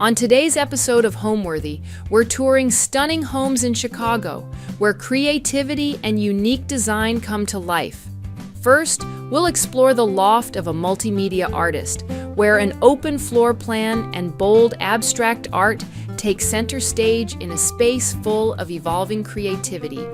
On today's episode of Homeworthy, we're touring stunning homes in Chicago, where creativity and unique design come to life. First, we'll explore the loft of a multimedia artist, where an open floor plan and bold abstract art take center stage in a space full of evolving creativity.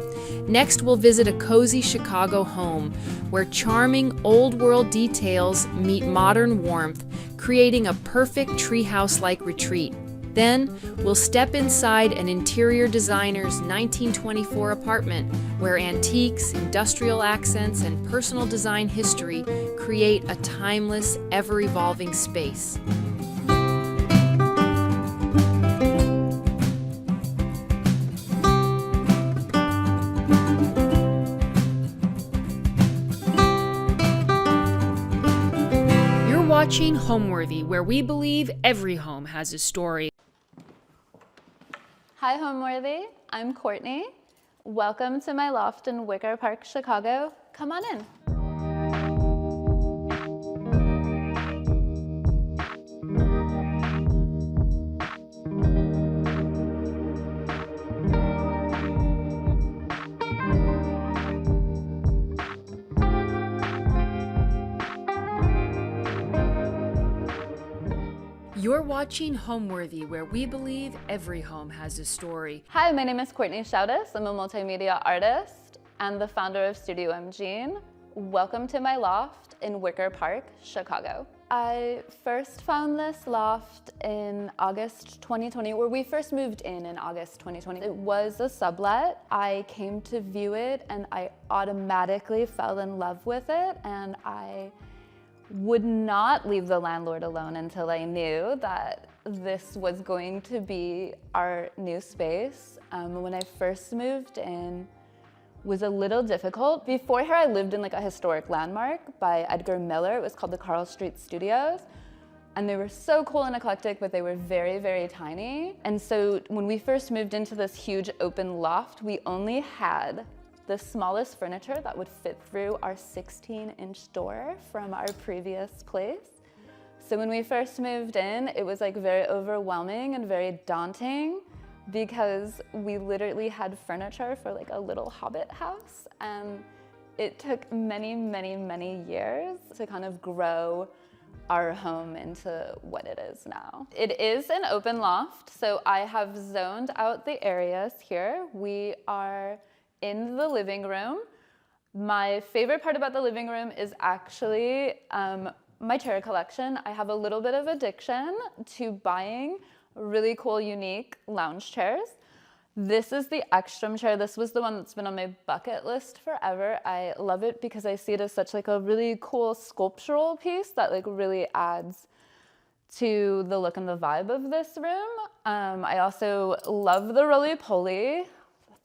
Next, we'll visit a cozy Chicago home, where charming old-world details meet modern warmth, creating a perfect treehouse-like retreat. Then, we'll step inside an interior designer's 1924 apartment, where antiques, industrial accents, and personal design history create a timeless, ever-evolving space. Watching Homeworthy, where we believe every home has a story. Hi, Homeworthy. I'm Courtney. Welcome to my loft in Wicker Park, Chicago. Come on in. You're watching Homeworthy, where we believe every home has a story. Hi, my name is Courtney Shaudas. I'm a multimedia artist and the founder of Studio Imgene. Welcome to my loft in Wicker Park, Chicago. I first found this loft in August 2020, where we first moved in August 2020. It was a sublet. I came to view it and I automatically fell in love with it, and I would not leave the landlord alone until I knew that this was going to be our new space. When I first moved in, was a little difficult. Before here, I lived in like a historic landmark by Edgar Miller. It was called the Carl Street Studios. And they were so cool and eclectic, but they were very, very tiny. And so when we first moved into this huge open loft, we only had the smallest furniture that would fit through our 16-inch door from our previous place. So when we first moved in, it was like very overwhelming and very daunting, because we literally had furniture for like a little hobbit house, and it took many, many, many years to kind of grow our home into what it is now. It is an open loft, so I have zoned out the areas here. We are in the living room. My favorite part about the living room is actually my chair collection. I have a little bit of addiction to buying really cool, unique lounge chairs. This is the Ekstrom chair. This was the one that's been on my bucket list forever. I love it because I see it as such like a really cool sculptural piece that like really adds to the look and the vibe of this room. I also love the roly-poly.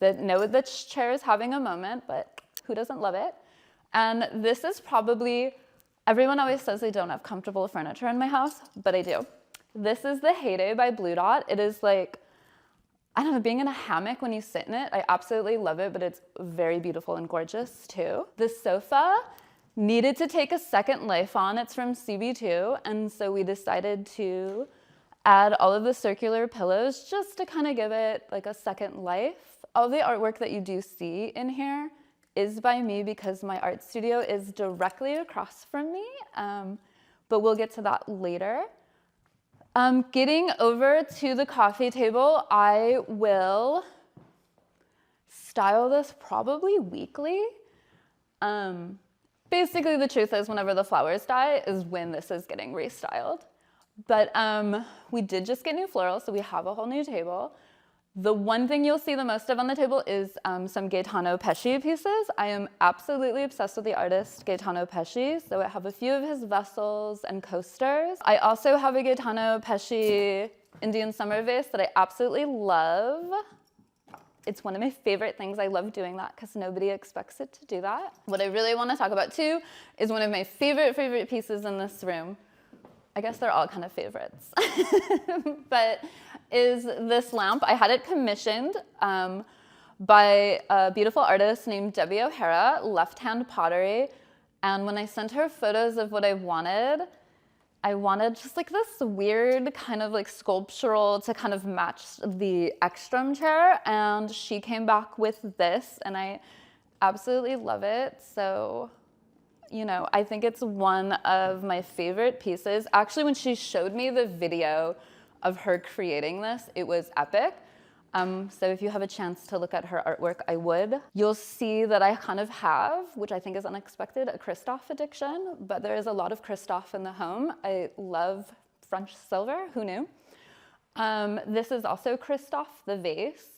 Know that chair is having a moment, but who doesn't love it? And this is probably, everyone always says they don't have comfortable furniture in my house, but I do. This is the Heyday by Blue Dot. It is like, I don't know, being in a hammock when you sit in it, I absolutely love it, but it's very beautiful and gorgeous too. The sofa needed to take a second life on. It's from CB2, and so we decided to add all of the circular pillows just to kind of give it like a second life. All the artwork that you do see in here is by me because my art studio is directly across from me, but we'll get to that later. Getting over to the coffee table, I will style this probably weekly. Basically, the truth is whenever the flowers die is when this is getting restyled. But we did just get new florals, so we have a whole new table. The one thing you'll see the most of on the table is some Gaetano Pesce pieces. I am absolutely obsessed with the artist Gaetano Pesce, so I have a few of his vessels and coasters. I also have a Gaetano Pesce Indian summer vase that I absolutely love. It's one of my favorite things. I love doing that because nobody expects it to do that. What I really want to talk about too is one of my favorite pieces in this room. I guess they're all kind of favorites, but is this lamp. I had it commissioned by a beautiful artist named Debbie O'Hara, Left Hand Pottery. And when I sent her photos of what I wanted, I wanted just like this weird kind of like sculptural to kind of match the Ekstrom chair, and she came back with this and I absolutely love it. So, you know, I think it's one of my favorite pieces. Actually, when she showed me the video of her creating this, it was epic. So if you have a chance to look at her artwork, I would. You'll see that I kind of have, which I think is unexpected, a Christophe addiction, but there is a lot of Christophe in the home. I love French silver, who knew? This is also Christophe, the vase.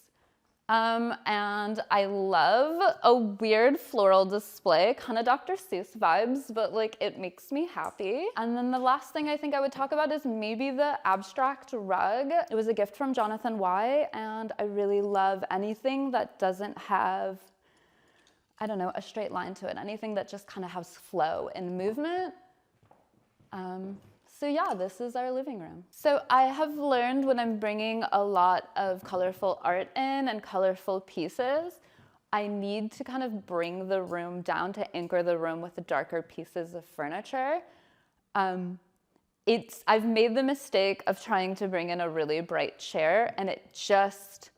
And I love a weird floral display, kind of Dr. Seuss vibes, but like it makes me happy. And then the last thing I think I would talk about is maybe the abstract rug. It was a gift from Jonathan Y, and I really love anything that doesn't have, I don't know, a straight line to it, anything that just kind of has flow and movement. So yeah, this is our living room. So I have learned when I'm bringing a lot of colorful art in and colorful pieces, I need to kind of bring the room down to anchor the room with the darker pieces of furniture. I've made the mistake of trying to bring in a really bright chair and it just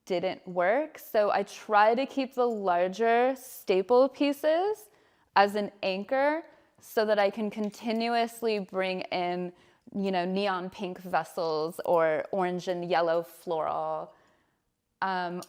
didn't work. So I try to keep the larger staple pieces as an anchor so that I can continuously bring in, you know, neon pink vessels or orange and yellow floral,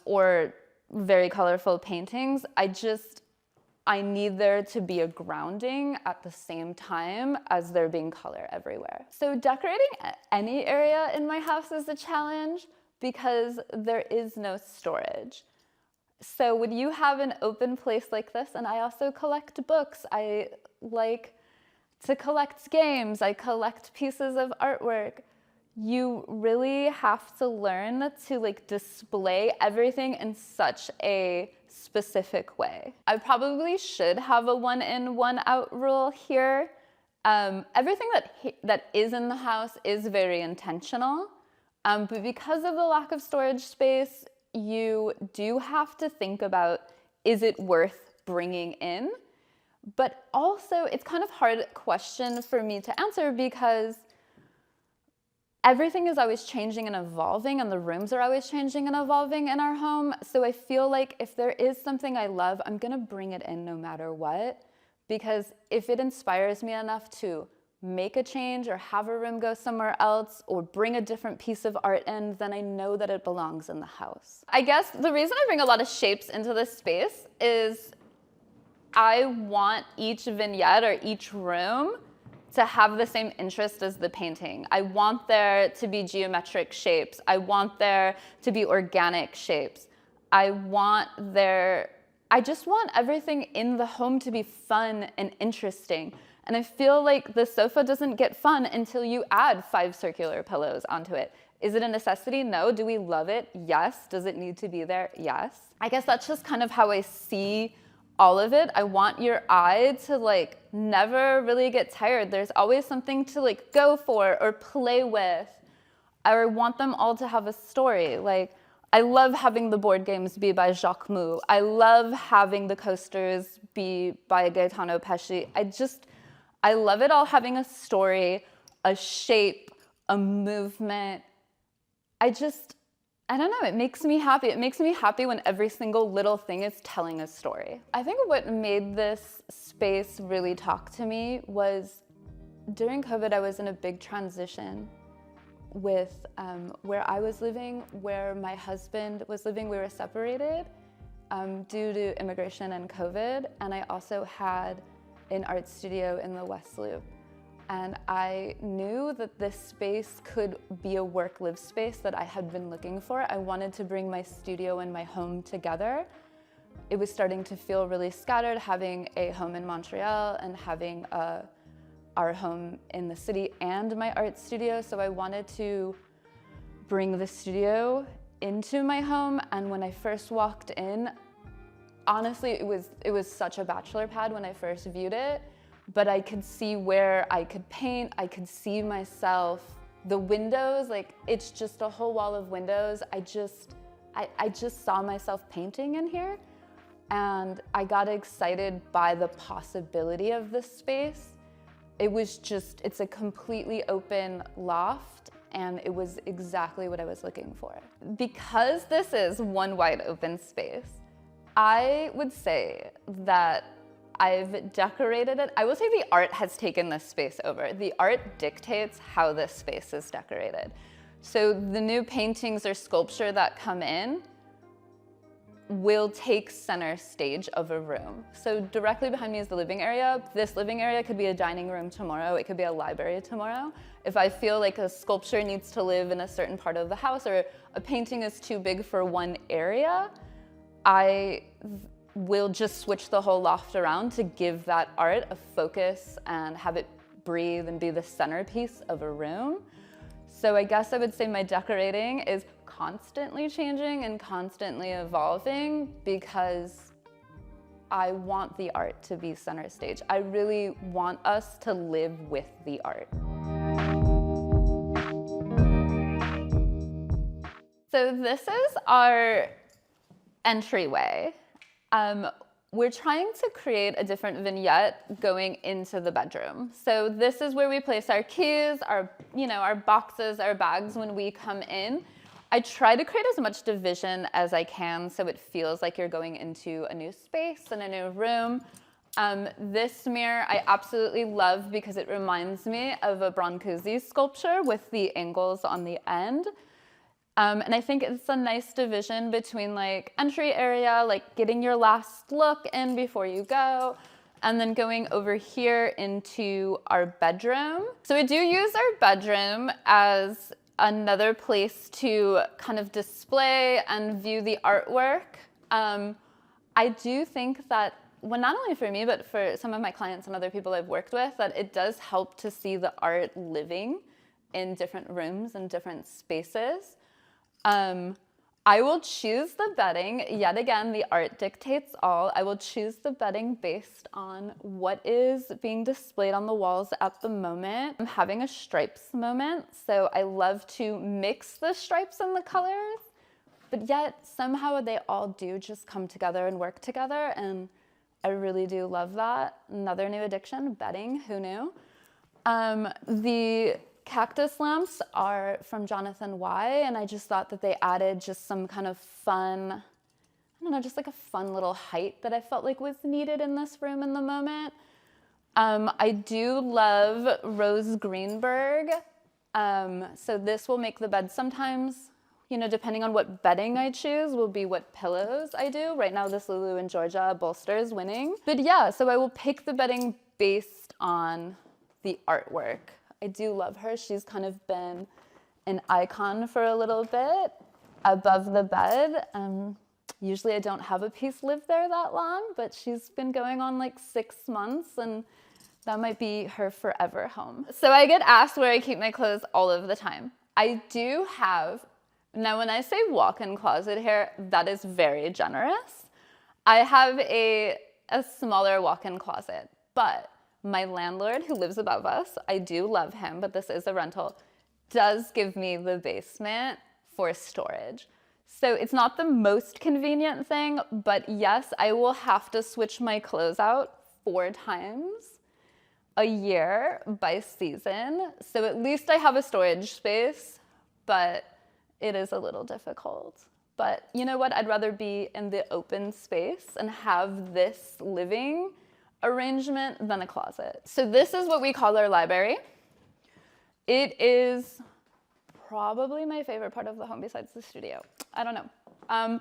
or very colorful paintings. I need there to be a grounding at the same time as there being color everywhere. So decorating any area in my house is a challenge because there is no storage. So when you have an open place like this, and I also collect books, I like to collect games, I collect pieces of artwork, you really have to learn to like display everything in such a specific way. I probably should have a one in, one out rule here. Everything that is in the house is very intentional, but because of the lack of storage space, you do have to think about, is it worth bringing in? But also, it's kind of a hard question for me to answer because everything is always changing and evolving, and the rooms are always changing and evolving in our home. So I feel like if there is something I love, I'm gonna bring it in no matter what, because if it inspires me enough to make a change or have a room go somewhere else or bring a different piece of art in, then I know that it belongs in the house. I guess the reason I bring a lot of shapes into this space is I want each vignette or each room to have the same interest as the painting. I want there to be geometric shapes. I want there to be organic shapes. I just want everything in the home to be fun and interesting. And I feel like the sofa doesn't get fun until you add 5 circular pillows onto it. Is it a necessity? No. Do we love it? Yes. Does it need to be there? Yes. I guess that's just kind of how I see all of it. I want your eye to like never really get tired. There's always something to like go for or play with. I want them all to have a story. Like, I love having the board games be by Jacques Mou. I love having the coasters be by Gaetano Pesci. I love it all having a story, a shape, a movement. I don't know, it makes me happy. It makes me happy when every single little thing is telling a story. I think what made this space really talk to me was during COVID, I was in a big transition with where I was living, where my husband was living. We were separated due to immigration and COVID. And I also had an art studio in the West Loop. And I knew that this space could be a work-live space that I had been looking for. I wanted to bring my studio and my home together. It was starting to feel really scattered, having a home in Montreal and having our home in the city and my art studio. So I wanted to bring the studio into my home. And when I first walked in, honestly, it was such a bachelor pad when I first viewed it. But I could see where I could paint, I could see myself. The windows, like, it's just a whole wall of windows. I just saw myself painting in here, and I got excited by the possibility of this space. It's a completely open loft, and it was exactly what I was looking for. Because this is one wide open space, I would say that I've decorated it. I will say the art has taken this space over. The art dictates how this space is decorated. So the new paintings or sculpture that come in will take center stage of a room. So directly behind me is the living area. This living area could be a dining room tomorrow. It could be a library tomorrow. If I feel like a sculpture needs to live in a certain part of the house, or a painting is too big for one area, I will just switch the whole loft around to give that art a focus and have it breathe and be the centerpiece of a room. So I guess I would say my decorating is constantly changing and constantly evolving because I want the art to be center stage. I really want us to live with the art. So this is our entryway. We're trying to create a different vignette going into the bedroom. So this is where we place our keys, our boxes, our bags when we come in. I try to create as much division as I can so it feels like you're going into a new space and a new room. This mirror I absolutely love because it reminds me of a Brancusi sculpture with the angles on the end. And I think it's a nice division between like entry area, like getting your last look in before you go, and then going over here into our bedroom. So we do use our bedroom as another place to kind of display and view the artwork. I do think that, well, not only for me, but for some of my clients and other people I've worked with, that it does help to see the art living in different rooms and different spaces. I will choose the bedding. Yet again, the art dictates all. I will choose the bedding based on what is being displayed on the walls at the moment. I'm having a stripes moment, so I love to mix the stripes and the colors, but yet somehow they all do just come together and work together, and I really do love that. Another new addiction, bedding, who knew? The cactus lamps are from Jonathan Y, and I just thought that they added just some kind of fun, I don't know, just like a fun little height that I felt like was needed in this room in the moment. I do love Rose Greenberg. So this will make the bed sometimes, depending on what bedding I choose, will be what pillows I do. Right now, this Lulu and Georgia bolster is winning. But yeah, so I will pick the bedding based on the artwork. I do love her. She's kind of been an icon for a little bit above the bed. Usually I don't have a piece live there that long, but she's been going on like 6 months, and that might be her forever home. So I get asked where I keep my clothes all of the time. I do have, now when I say walk-in closet here, that is very generous. I have a smaller walk-in closet, but my landlord who lives above us, I do love him, but this is a rental, does give me the basement for storage. So it's not the most convenient thing, but yes, I will have to switch my clothes out 4 times a year by season. So at least I have a storage space, but it is a little difficult. But you know what? I'd rather be in the open space and have this living arrangement than a closet. So this is what we call our library. It is probably my favorite part of the home besides the studio. I don't know.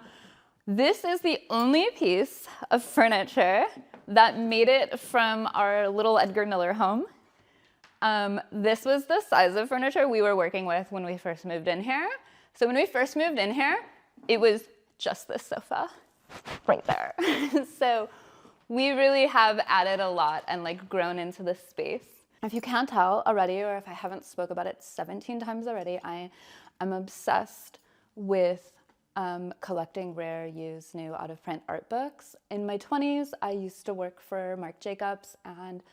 This is the only piece of furniture that made it from our little Edgar Miller home. This was the size of furniture we were working with when we first moved in here. So when we first moved in here, it was just this sofa right there. So we really have added a lot and like grown into this space. If you can't tell already, or if I haven't spoke about it 17 times already, I am obsessed with collecting rare, used, new, out-of-print art books. In my 20s, I used to work for Marc Jacobs, and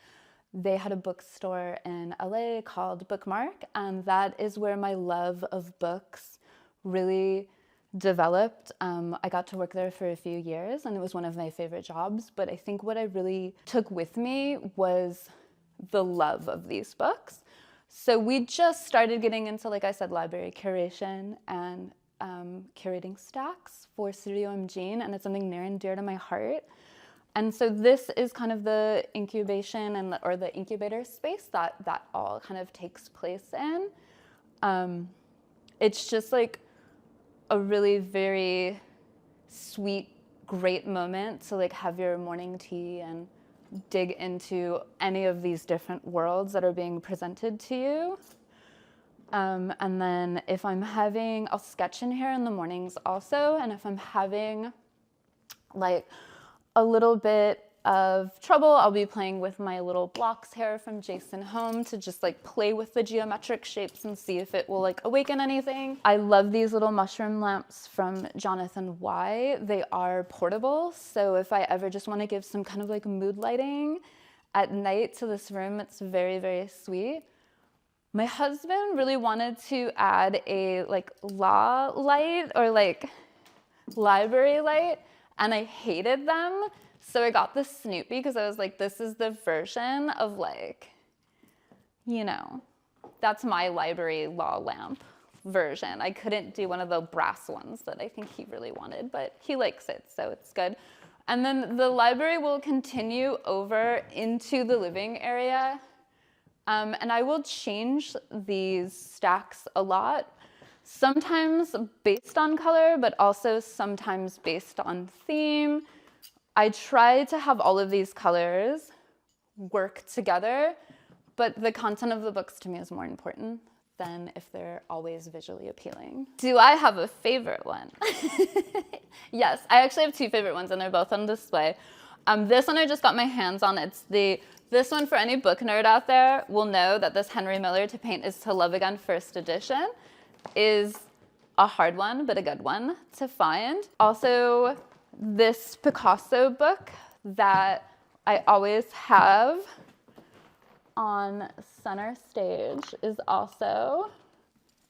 they had a bookstore in LA called Bookmark, and that is where my love of books really developed. I got to work there for a few years, and it was one of my favorite jobs, but I think what I really took with me was the love of these books. So we just started getting into, like I said, library curation and curating stacks for Studio Imgene, and it's something near and dear to my heart. And so this is kind of the incubation and or the incubator space that all kind of takes place in. It's just like a really very sweet, great moment to like have your morning tea and dig into any of these different worlds that are being presented to you. And then if I'm having, I'll sketch in here in the mornings also, and if I'm having like a little bit of trouble, I'll be playing with my little blocks here from Jason Home to just like play with the geometric shapes and see if it will like awaken anything. I love these little mushroom lamps from Jonathan Y. They are portable, so if I ever just want to give some kind of like mood lighting at night to this room, it's very, very sweet. My husband really wanted to add a like law light or like library light, and I hated them. So I got this Snoopy because I was like, this is the version of like, you know, that's my library law lamp version. I couldn't do one of the brass ones that I think he really wanted, but he likes it, so it's good. And then the library will continue over into the living area. And I will change these stacks a lot, sometimes based on color, but also sometimes based on theme. I try to have all of these colors work together, but the content of the books to me is more important than if they're always visually appealing. Do I have a favorite one? Yes, I actually have two favorite ones, and they're both on display. This one I just got my hands on. This one, for any book nerd out there, will know that this Henry Miller To Paint Is to Love Again first edition is a hard one, but a good one to find. Also, this Picasso book that I always have on center stage is also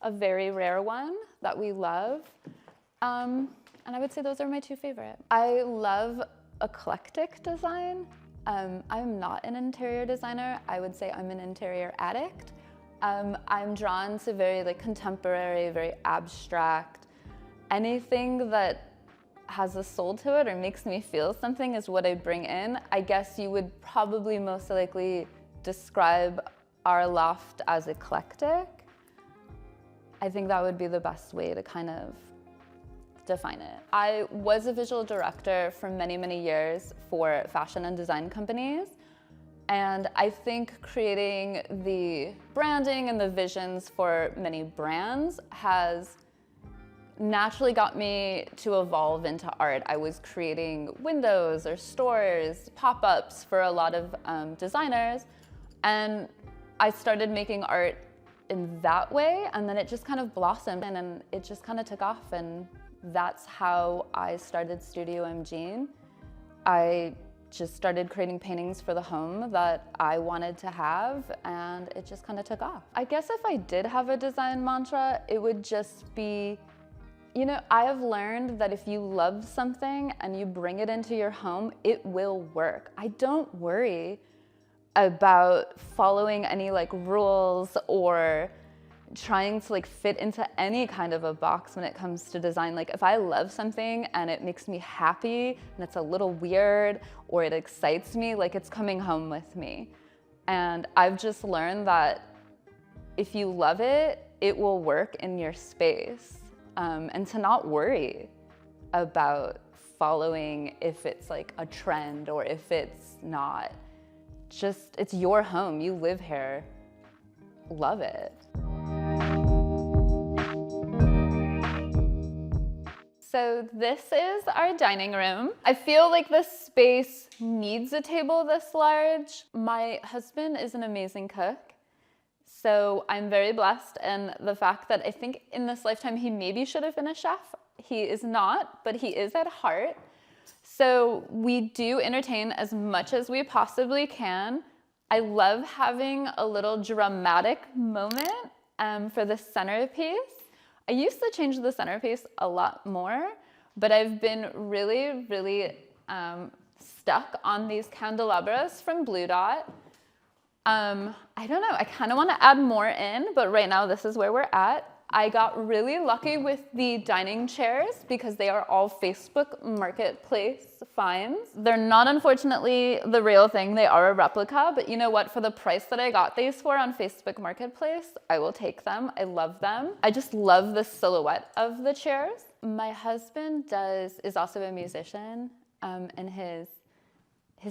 a very rare one that we love. And I would say those are my two favorite. I love eclectic design. I'm not an interior designer. I would say I'm an interior addict. I'm drawn to very like contemporary, very abstract. Anything that has a soul to it or makes me feel something is what I bring in. I guess you would probably most likely describe our loft as eclectic. I think that would be the best way to kind of define it. I was a visual director for many, many years for fashion and design companies. And I think creating the branding and the visions for many brands has naturally got me to evolve into art. I was creating windows or stores, pop-ups for a lot of designers. And I started making art in that way, and then it just kind of blossomed and it just kind of took off, and that's how I started Studio Imgene. I just started creating paintings for the home that I wanted to have, and it just kind of took off. I guess if I did have a design mantra, it would just be, you know, I have learned that if you love something and you bring it into your home, it will work. I don't worry about following any like rules or trying to like fit into any kind of a box when it comes to design. Like if I love something and it makes me happy and it's a little weird or it excites me, like it's coming home with me. And I've just learned that if you love it, it will work in your space. And to not worry about following if it's like a trend or if it's not. Just, it's your home, you live here, love it. So this is our dining room. I feel like this space needs a table this large. My husband is an amazing cook, so I'm very blessed, and the fact that I think in this lifetime he maybe should have been a chef. He is not, but he is at heart. So we do entertain as much as we possibly can. I love having a little dramatic moment for the centerpiece. I used to change the centerpiece a lot more, but I've been really, really stuck on these candelabras from Blue Dot. I don't know, I kind of want to add more in, but right now this is where we're at. I got really lucky with the dining chairs because they are all Facebook Marketplace finds. They're not, unfortunately, the real thing. They are a replica, but you know what? For the price that I got these for on Facebook Marketplace, I will take them. I love them. I just love the silhouette of the chairs. My husband is also a musician in his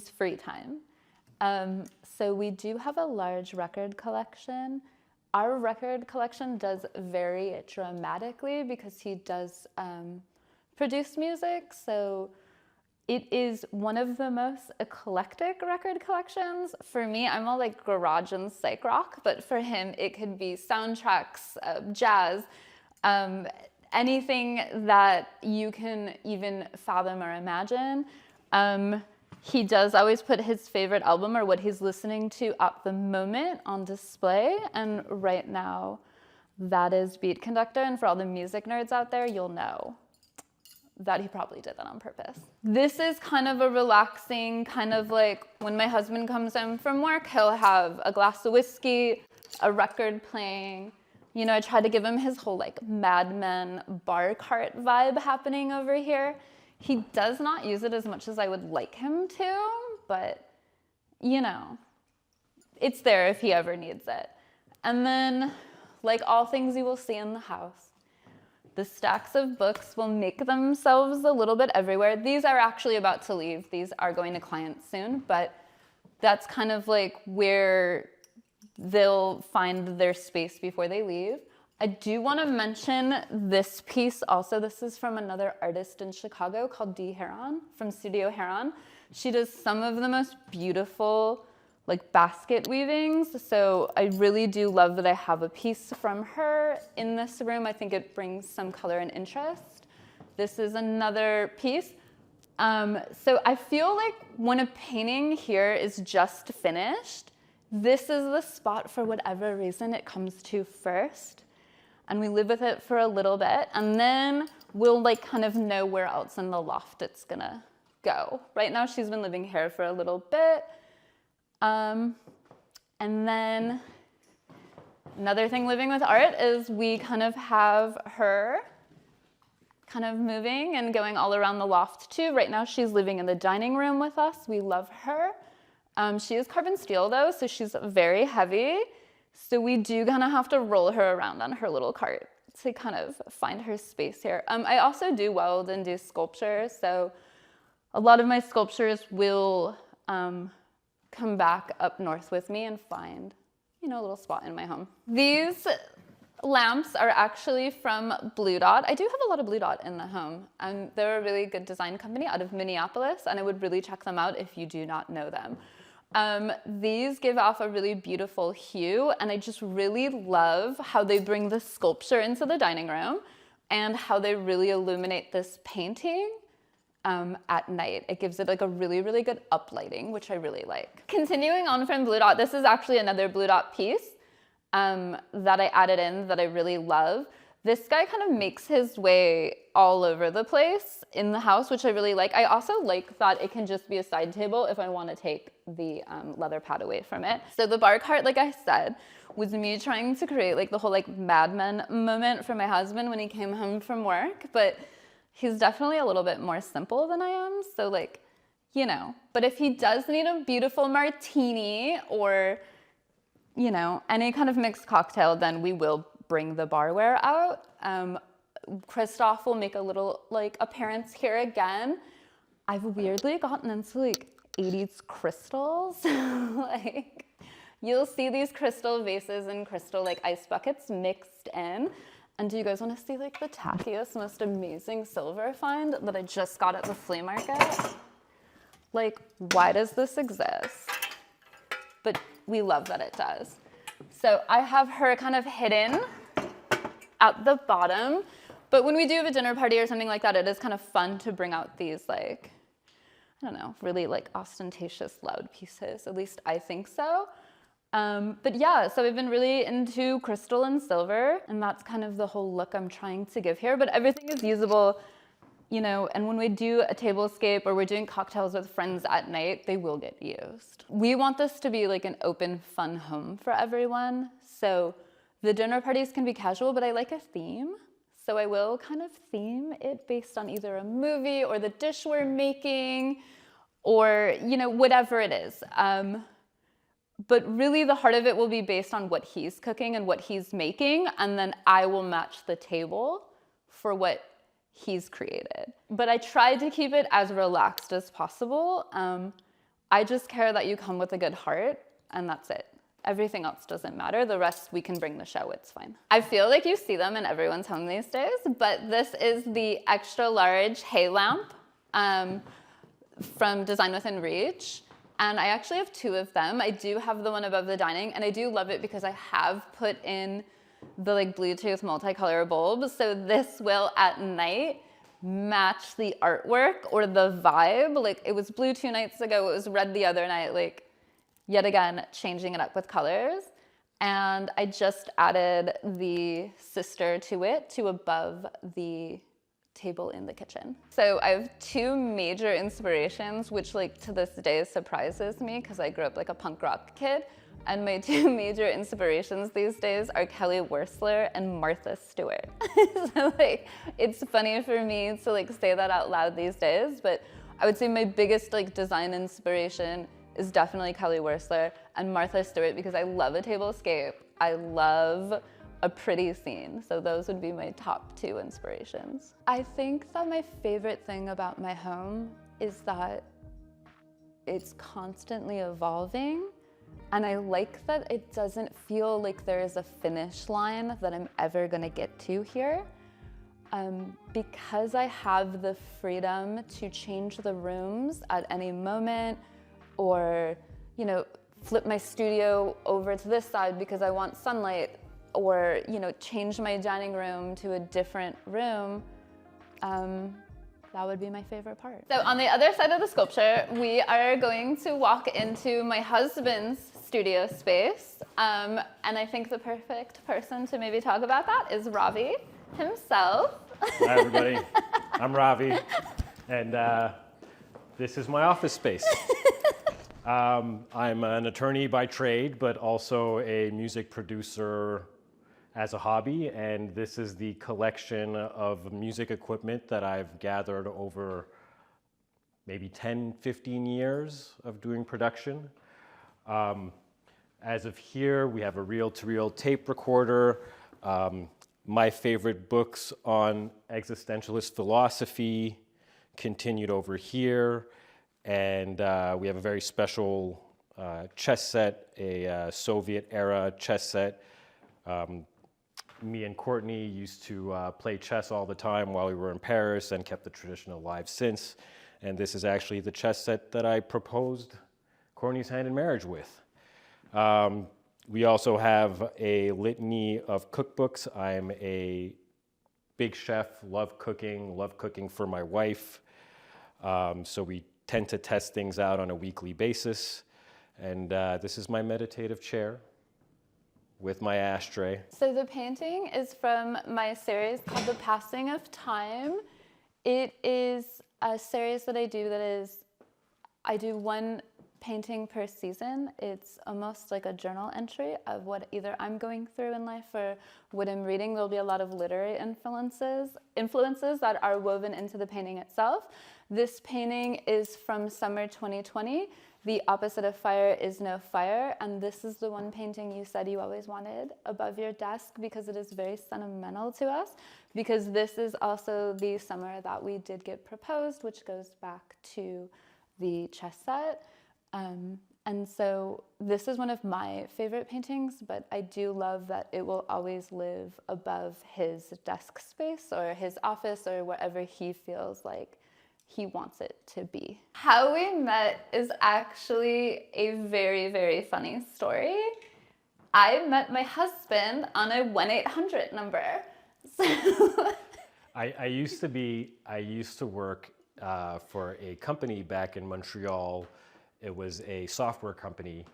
free time. So we do have a large record collection. Our record collection does vary dramatically because he does produce music. So it is one of the most eclectic record collections. For me, I'm all like garage and psych rock, but for him, it could be soundtracks, jazz, anything that you can even fathom or imagine. He does always put his favorite album or what he's listening to at the moment on display. And right now, that is Beat Conductor. And for all the music nerds out there, you'll know that he probably did that on purpose. This is kind of a relaxing, kind of like when my husband comes home from work, he'll have a glass of whiskey, a record playing. You know, I try to give him his whole like Mad Men bar cart vibe happening over here. He does not use it as much as I would like him to, but you know, it's there if he ever needs it. And then, like all things you will see in the house, the stacks of books will make themselves a little bit everywhere. These are actually about to leave. These are going to clients soon, but that's kind of like where they'll find their space before they leave. I do want to mention this piece also. This is from another artist in Chicago called Dee Heron from Studio Heron. She does some of the most beautiful like basket weavings. So I really do love that I have a piece from her in this room. I think it brings some color and interest. This is another piece. So I feel like when a painting here is just finished, this is the spot for whatever reason it comes to first. And we live with it for a little bit, and then we'll like kind of know where else in the loft it's gonna go. Right now she's been living here for a little bit. And then another thing living with art is we kind of have her kind of moving and going all around the loft too. Right now she's living in the dining room with us. We love her. She is carbon steel though, so she's very heavy. So we do kind of have to roll her around on her little cart to kind of find her space here. I also do weld and do sculpture, so a lot of my sculptures will come back up north with me and find, you know, a little spot in my home. These lamps are actually from Blue Dot. I do have a lot of Blue Dot in the home. They're a really good design company out of Minneapolis, and I would really check them out if you do not know them. These give off a really beautiful hue, and I just really love how they bring the sculpture into the dining room and how they really illuminate this painting at night. It gives it like a really, really good uplighting, which I really like. Continuing on from Blue Dot, this is actually another Blue Dot piece that I added in that I really love. This guy kind of makes his way all over the place in the house, which I really like. I also like that it can just be a side table if I want to take the leather pad away from it. So the bar cart, like I said, was me trying to create like the whole like Mad Men moment for my husband when he came home from work, but he's definitely a little bit more simple than I am. So like, you know, but if he does need a beautiful martini or, you know, any kind of mixed cocktail, then we will bring the barware out. Christoph will make a little like appearance here again. I've weirdly gotten into like 80s crystals. Like you'll see these crystal vases and crystal like ice buckets mixed in. And do you guys want to see like the tackiest, most amazing silver find that I just got at the flea market? Like, why does this exist? But we love that it does. So I have her kind of hidden at the bottom. But when we do have a dinner party or something like that, it is kind of fun to bring out these like, I don't know, really like ostentatious loud pieces. At least I think so. But yeah, so I've been really into crystal and silver, and that's kind of the whole look I'm trying to give here. But everything is usable You know, and when we do a tablescape or we're doing cocktails with friends at night, they will get used. We want this to be like an open, fun home for everyone. So the dinner parties can be casual, but I like a theme. So I will kind of theme it based on either a movie or the dish we're making or, you know, whatever it is. But really the heart of it will be based on what he's cooking and what he's making, and then I will match the table for what he's created. But I tried to keep it as relaxed as possible. I just care that you come with a good heart, and that's it. Everything else doesn't matter. The rest we can bring the show, it's fine. I feel like you see them in everyone's home these days, but this is the extra large hay lamp from Design Within Reach. And I actually have two of them. I do have the one above the dining, and I do love it because I have put in the like Bluetooth multicolor bulbs. So this will at night match the artwork or the vibe. Like it was blue 2 nights ago, it was red the other night, like yet again, changing it up with colors. And I just added the sister to it to above the table in the kitchen. So I have 2 major inspirations, which like to this day surprises me because I grew up like a punk rock kid. And my 2 major inspirations these days are Kelly Wearstler and Martha Stewart. So like, it's funny for me to like say that out loud these days, but I would say my biggest like design inspiration is definitely Kelly Wearstler and Martha Stewart because I love a tablescape. I love a pretty scene. So those would be my top 2 inspirations. I think that my favorite thing about my home is that it's constantly evolving. And I like that it doesn't feel like there is a finish line that I'm ever gonna get to here. Because I have the freedom to change the rooms at any moment or, you know, flip my studio over to this side because I want sunlight or, you know, change my dining room to a different room, that would be my favorite part. So on the other side of the sculpture, we are going to walk into my husband's studio space. And I think the perfect person to maybe talk about that is Ravi himself. Hi everybody, I'm Ravi, and this is my office space. I'm an attorney by trade, but also a music producer as a hobby, and this is the collection of music equipment that I've gathered over maybe 10, 15 years of doing production. As of here, we have a reel-to-reel tape recorder, my favorite books on existentialist philosophy continued over here, and we have a very special chess set, a Soviet-era chess set. Me and Courtney used to play chess all the time while we were in Paris and kept the tradition alive since. And this is actually the chess set that I proposed Courtney's hand in marriage with. We also have a litany of cookbooks. I'm a big chef, love cooking for my wife. So we tend to test things out on a weekly basis. And this is my meditative chair with my ashtray. So the painting is from my series called The Passing of Time. It is a series that I do 1 painting per season. It's almost like a journal entry of what either I'm going through in life or what I'm reading. There'll be a lot of literary influences that are woven into the painting itself. This painting is from summer 2020. The opposite of fire is no fire, and this is the one painting you said you always wanted above your desk because it is very sentimental to us, because this is also the summer that we did get proposed, which goes back to the chess set. And so this is one of my favorite paintings, but I do love that it will always live above his desk space or his office or wherever he feels like he wants it to be. How we met is actually a very, very funny story. I met my husband on a 1-800 number. So I used to work for a company back in Montreal. It was a software company,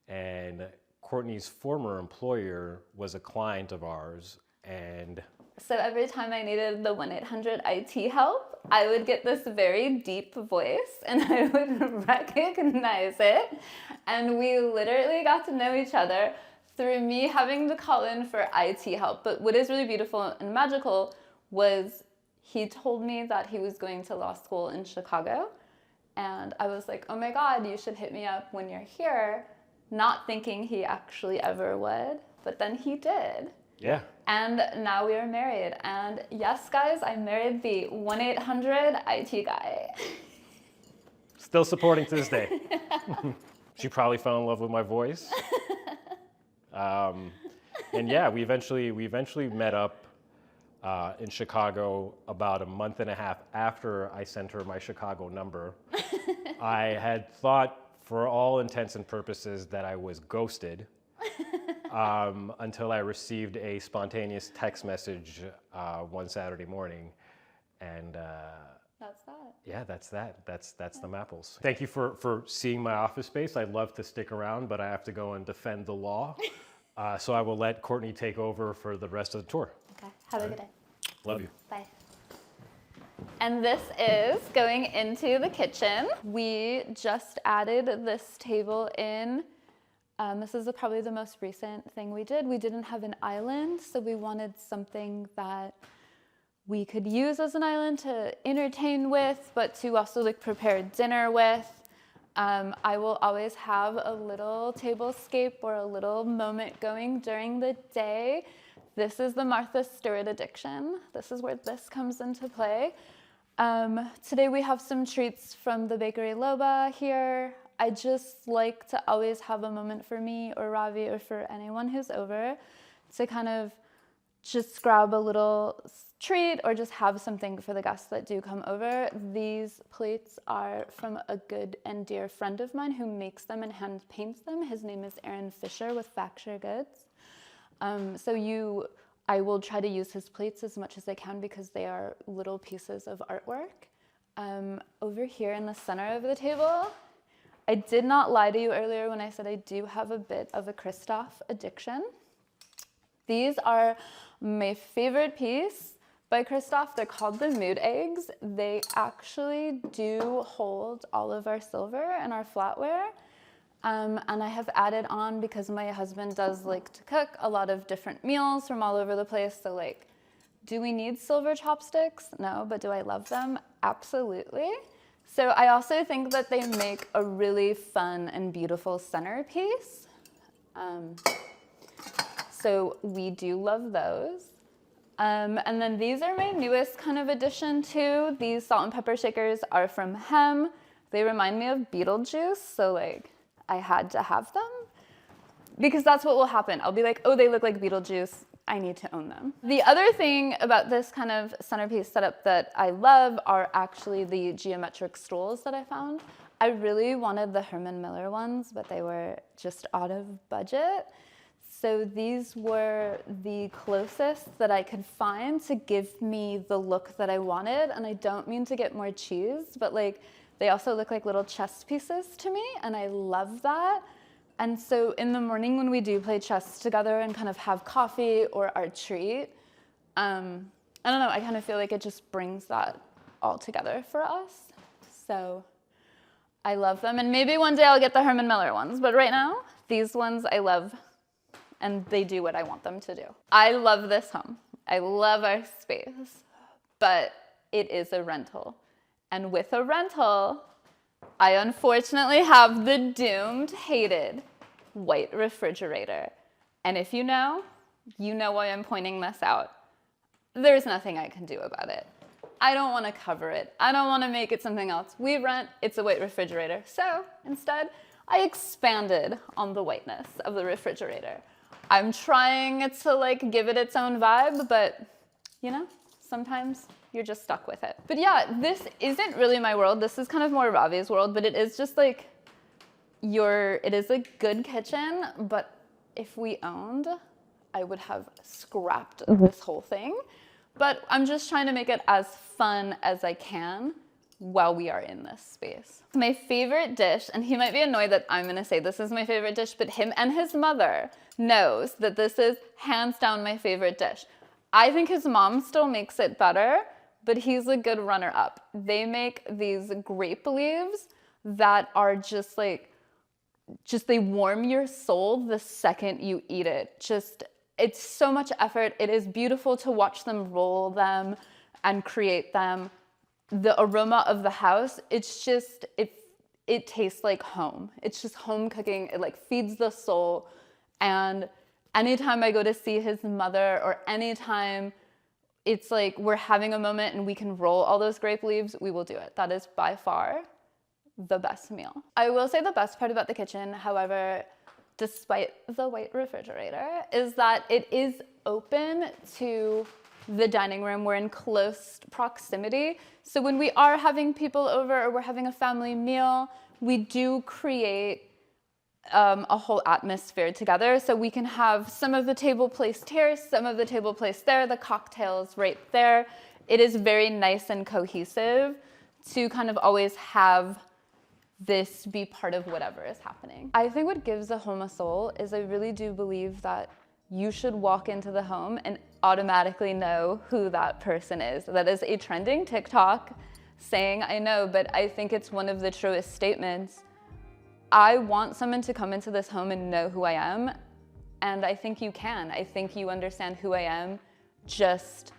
and Courtney's former employer was a client of ours, and So every time I needed the 1-800-IT help, I would get this very deep voice and I would recognize it. And we literally got to know each other through me having to call in for IT help. But what is really beautiful and magical was he told me that he was going to law school in Chicago. And I was like, oh my God, you should hit me up when you're here. Not thinking he actually ever would, but then he did. Yeah. And now we are married. And yes, guys, I married the 1-800-IT guy. Still supporting to this day. She probably fell in love with my voice. And yeah, we eventually met up in Chicago about a month and a half after I sent her my Chicago number. I had thought, for all intents and purposes, that I was ghosted until I received a spontaneous text message one Saturday morning, and That's that. yeah, that's that. That's the Mapples. Thank you for seeing my office space. I'd love to stick around, but I have to go and defend the law. So I will let Courtney take over for the rest of the tour. Okay, have a good day. Love you. Bye. And this is going into the kitchen. We just added this table in. This is probably the most recent thing we did. We didn't have an island, so we wanted something that we could use as an island to entertain with, but to also like prepare dinner with. I will always have a little tablescape or a little moment going during the day. This is the Martha Stewart addiction. This is where this comes into play. Today we have some treats from the Bakery Loba here. I just like to always have a moment for me or Ravi or for anyone who's over to kind of just grab a little treat or just have something for the guests that do come over. These plates are from a good and dear friend of mine who makes them and hand paints them. His name is Aaron Fisher with Facture Goods. I will try to use his plates as much as I can because they are little pieces of artwork. Over here in the center of the table, I did not lie to you earlier when I said I do have a bit of a Christoph addiction. These are my favorite piece by Christoph. They're called the Mood Eggs. They actually do hold all of our silver and our flatware. And I have added on, because my husband does like to cook a lot of different meals from all over the place. So like, do we need silver chopsticks? No, but do I love them? Absolutely. So I also think that they make a really fun and beautiful centerpiece. So we do love those. And then these are my newest kind of addition too. These salt and pepper shakers are from Hem. They remind me of Beetlejuice, so like I had to have them because that's what will happen. I'll be like, oh, they look like Beetlejuice. I need to own them. The other thing about this kind of centerpiece setup that I love are actually the geometric stools that I found. I really wanted the Herman Miller ones, but they were just out of budget. So these were the closest that I could find to give me the look that I wanted. And I don't mean to get more cheese, but like they also look like little chess pieces to me, and I love that. And so in the morning when we do play chess together and kind of have coffee or our treat, I don't know, I kind of feel like it just brings that all together for us. So I love them. And maybe one day I'll get the Herman Miller ones, but right now, these ones I love, and they do what I want them to do. I love this home. I love our space, but it is a rental. And with a rental, I unfortunately have the doomed, hated white refrigerator. And if you know why I'm pointing this out. There's nothing I can do about it. I don't want to cover it. I don't want to make it something else. We rent, it's a white refrigerator. So instead, I expanded on the whiteness of the refrigerator. I'm trying to like give it its own vibe, but you know, sometimes you're just stuck with it. But yeah, this isn't really my world. This is kind of more Ravi's world, but it is just like it is a good kitchen, but if we owned, I would have scrapped this whole thing. But I'm just trying to make it as fun as I can while we are in this space. My favorite dish, and he might be annoyed that I'm gonna say this is my favorite dish, but him and his mother knows that this is hands down my favorite dish. I think his mom still makes it better, but he's a good runner-up. They make these grape leaves that are just they warm your soul the second you eat it. It's so much effort. It is beautiful to watch them roll them and create them. The aroma of the house, it tastes like home. It's just home cooking. It like feeds the soul. And anytime I go to see his mother, or anytime it's like we're having a moment and we can roll all those grape leaves, we will do it. That is by far the best meal. I will say the best part about the kitchen, however, despite the white refrigerator, is that it is open to the dining room. We're in close proximity. So when we are having people over or we're having a family meal, we do create a whole atmosphere together. So we can have some of the table placed here, some of the table placed there, the cocktails right there. It is very nice and cohesive to kind of always have this be part of whatever is happening. I think what gives a home a soul is I really do believe that you should walk into the home and automatically know who that person is. That is a trending TikTok saying, I know, but I think it's one of the truest statements. I want someone to come into this home and know who I am, and I think you can. I think you understand who I am just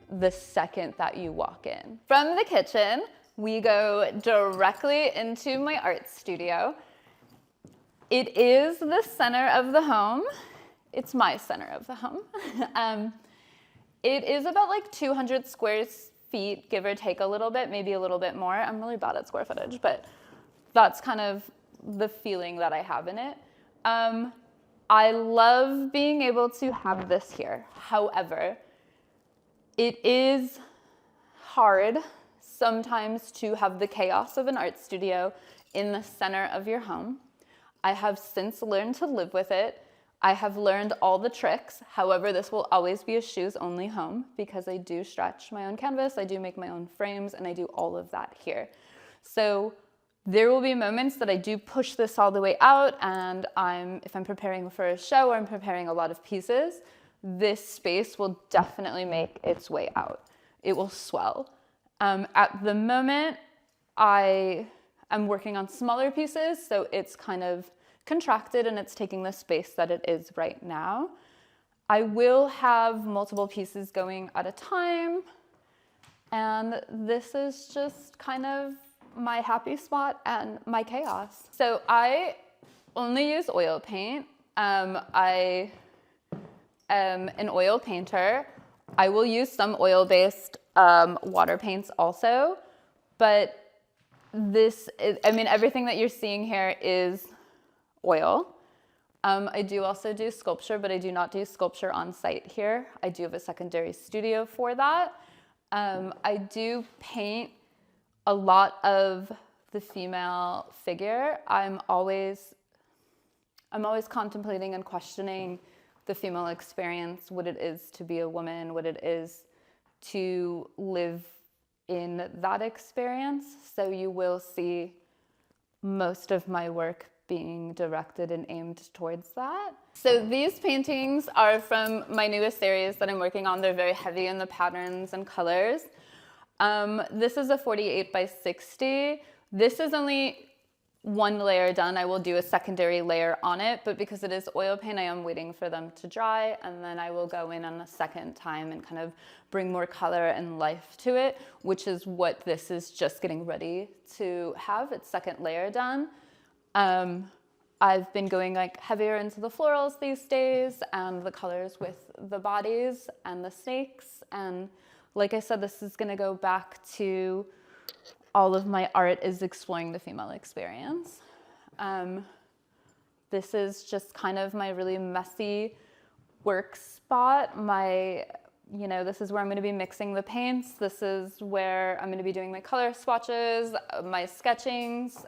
the second that you walk in. From the kitchen, we go directly into my art studio. It is the center of the home. It's my center of the home. It is about like 200 square feet, give or take a little bit, maybe a little bit more. I'm really bad at square footage, but that's kind of the feeling that I have in it. I love being able to have this here. However, it is hard sometimes to have the chaos of an art studio in the center of your home. I have since learned to live with it. I have learned all the tricks. However, this will always be a shoes only home because I do stretch my own canvas, I do make my own frames, and I do all of that here. So there will be moments that I do push this all the way out, and if I'm preparing for a show or I'm preparing a lot of pieces, this space will definitely make its way out. It will swell. At the moment, I am working on smaller pieces, so it's kind of contracted and it's taking the space that it is right now. I will have multiple pieces going at a time, and this is just kind of my happy spot and my chaos. So I only use oil paint. I am an oil painter. I will use some oil-based water paints also, but everything that you're seeing here is oil. I do also do sculpture, but I do not do sculpture on site here. I do have a secondary studio for that. I do paint a lot of the female figure. I'm always contemplating and questioning the female experience, what it is to be a woman, what it is to live in that experience. So you will see most of my work being directed and aimed towards that. So these paintings are from my newest series that I'm working on. They're very heavy in the patterns and colors. This is a 48 by 60. This is only one layer done. I will do a secondary layer on it, but because it is oil paint, I am waiting for them to dry, and then I will go in on a second time and kind of bring more color and life to it, which is what this is just getting ready to have its second layer done. I've been going like heavier into the florals these days and the colors with the bodies and the snakes. And like I said, this is gonna go back to all of my art is exploring the female experience. This is just kind of my really messy work spot. This is where I'm gonna be mixing the paints. This is where I'm gonna be doing my color swatches, my sketchings.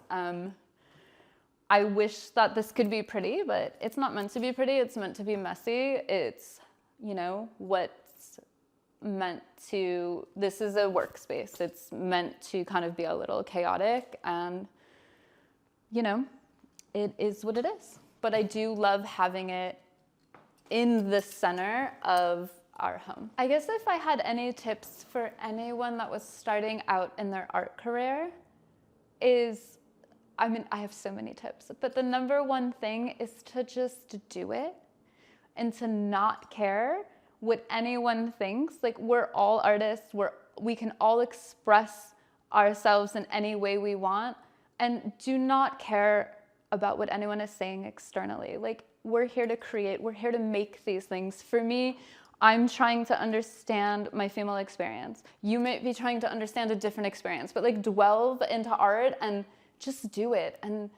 I wish that this could be pretty, but it's not meant to be pretty. It's meant to be messy. It's, what's meant to, this is a workspace. It's meant to kind of be a little chaotic, and, it is what it is. But I do love having it in the center of our home. I guess if I had any tips for anyone that was starting out in their art career is, I mean, I have so many tips, but the number one thing is to just do it and to not care what anyone thinks. Like, we're all artists, we can all express ourselves in any way we want, and do not care about what anyone is saying externally. Like, we're here to create, we're here to make these things. For me, I'm trying to understand my female experience. You might be trying to understand a different experience, but like, delve into art and just do it. And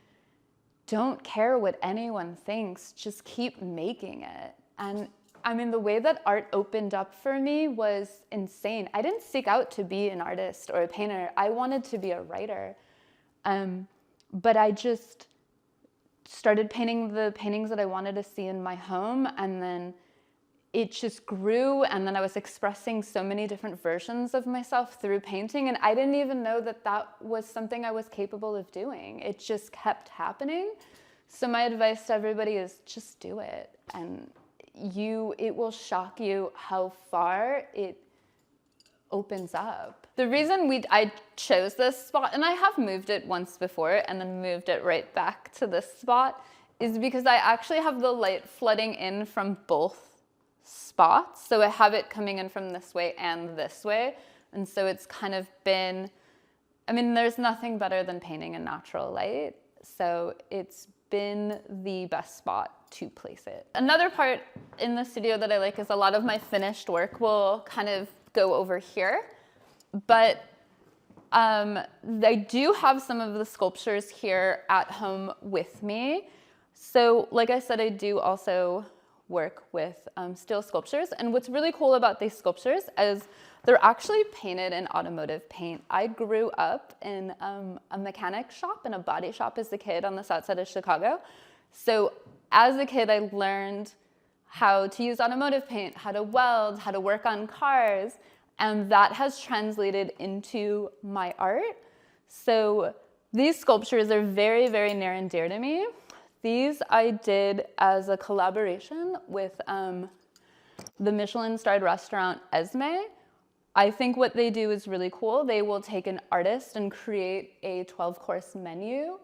don't care what anyone thinks, just keep making it. And I mean, the way that art opened up for me was insane. I didn't seek out to be an artist or a painter. I wanted to be a writer. But I just started painting the paintings that I wanted to see in my home, and then it just grew, and then I was expressing so many different versions of myself through painting, and I didn't even know that that was something I was capable of doing. It just kept happening. So my advice to everybody is just do it, and it will shock you how far it opens up. The reason I chose this spot, and I have moved it once before and then moved it right back to this spot, is because I actually have the light flooding in from both spots. So I have it coming in from this way and this way. And so it's kind of been, I mean, there's nothing better than painting in natural light. So it's been the best spot to place it. Another part in the studio that I like is a lot of my finished work will kind of go over here. But I do have some of the sculptures here at home with me. So like I said, I do also work with steel sculptures. And what's really cool about these sculptures is they're actually painted in automotive paint. I grew up in a mechanic shop and a body shop as a kid on the south side of Chicago. So as a kid, I learned how to use automotive paint, how to weld, how to work on cars. And that has translated into my art. So these sculptures are very, very near and dear to me. These I did as a collaboration with the Michelin-starred restaurant Esme. I think what they do is really cool. They will take an artist and create a 12-course menu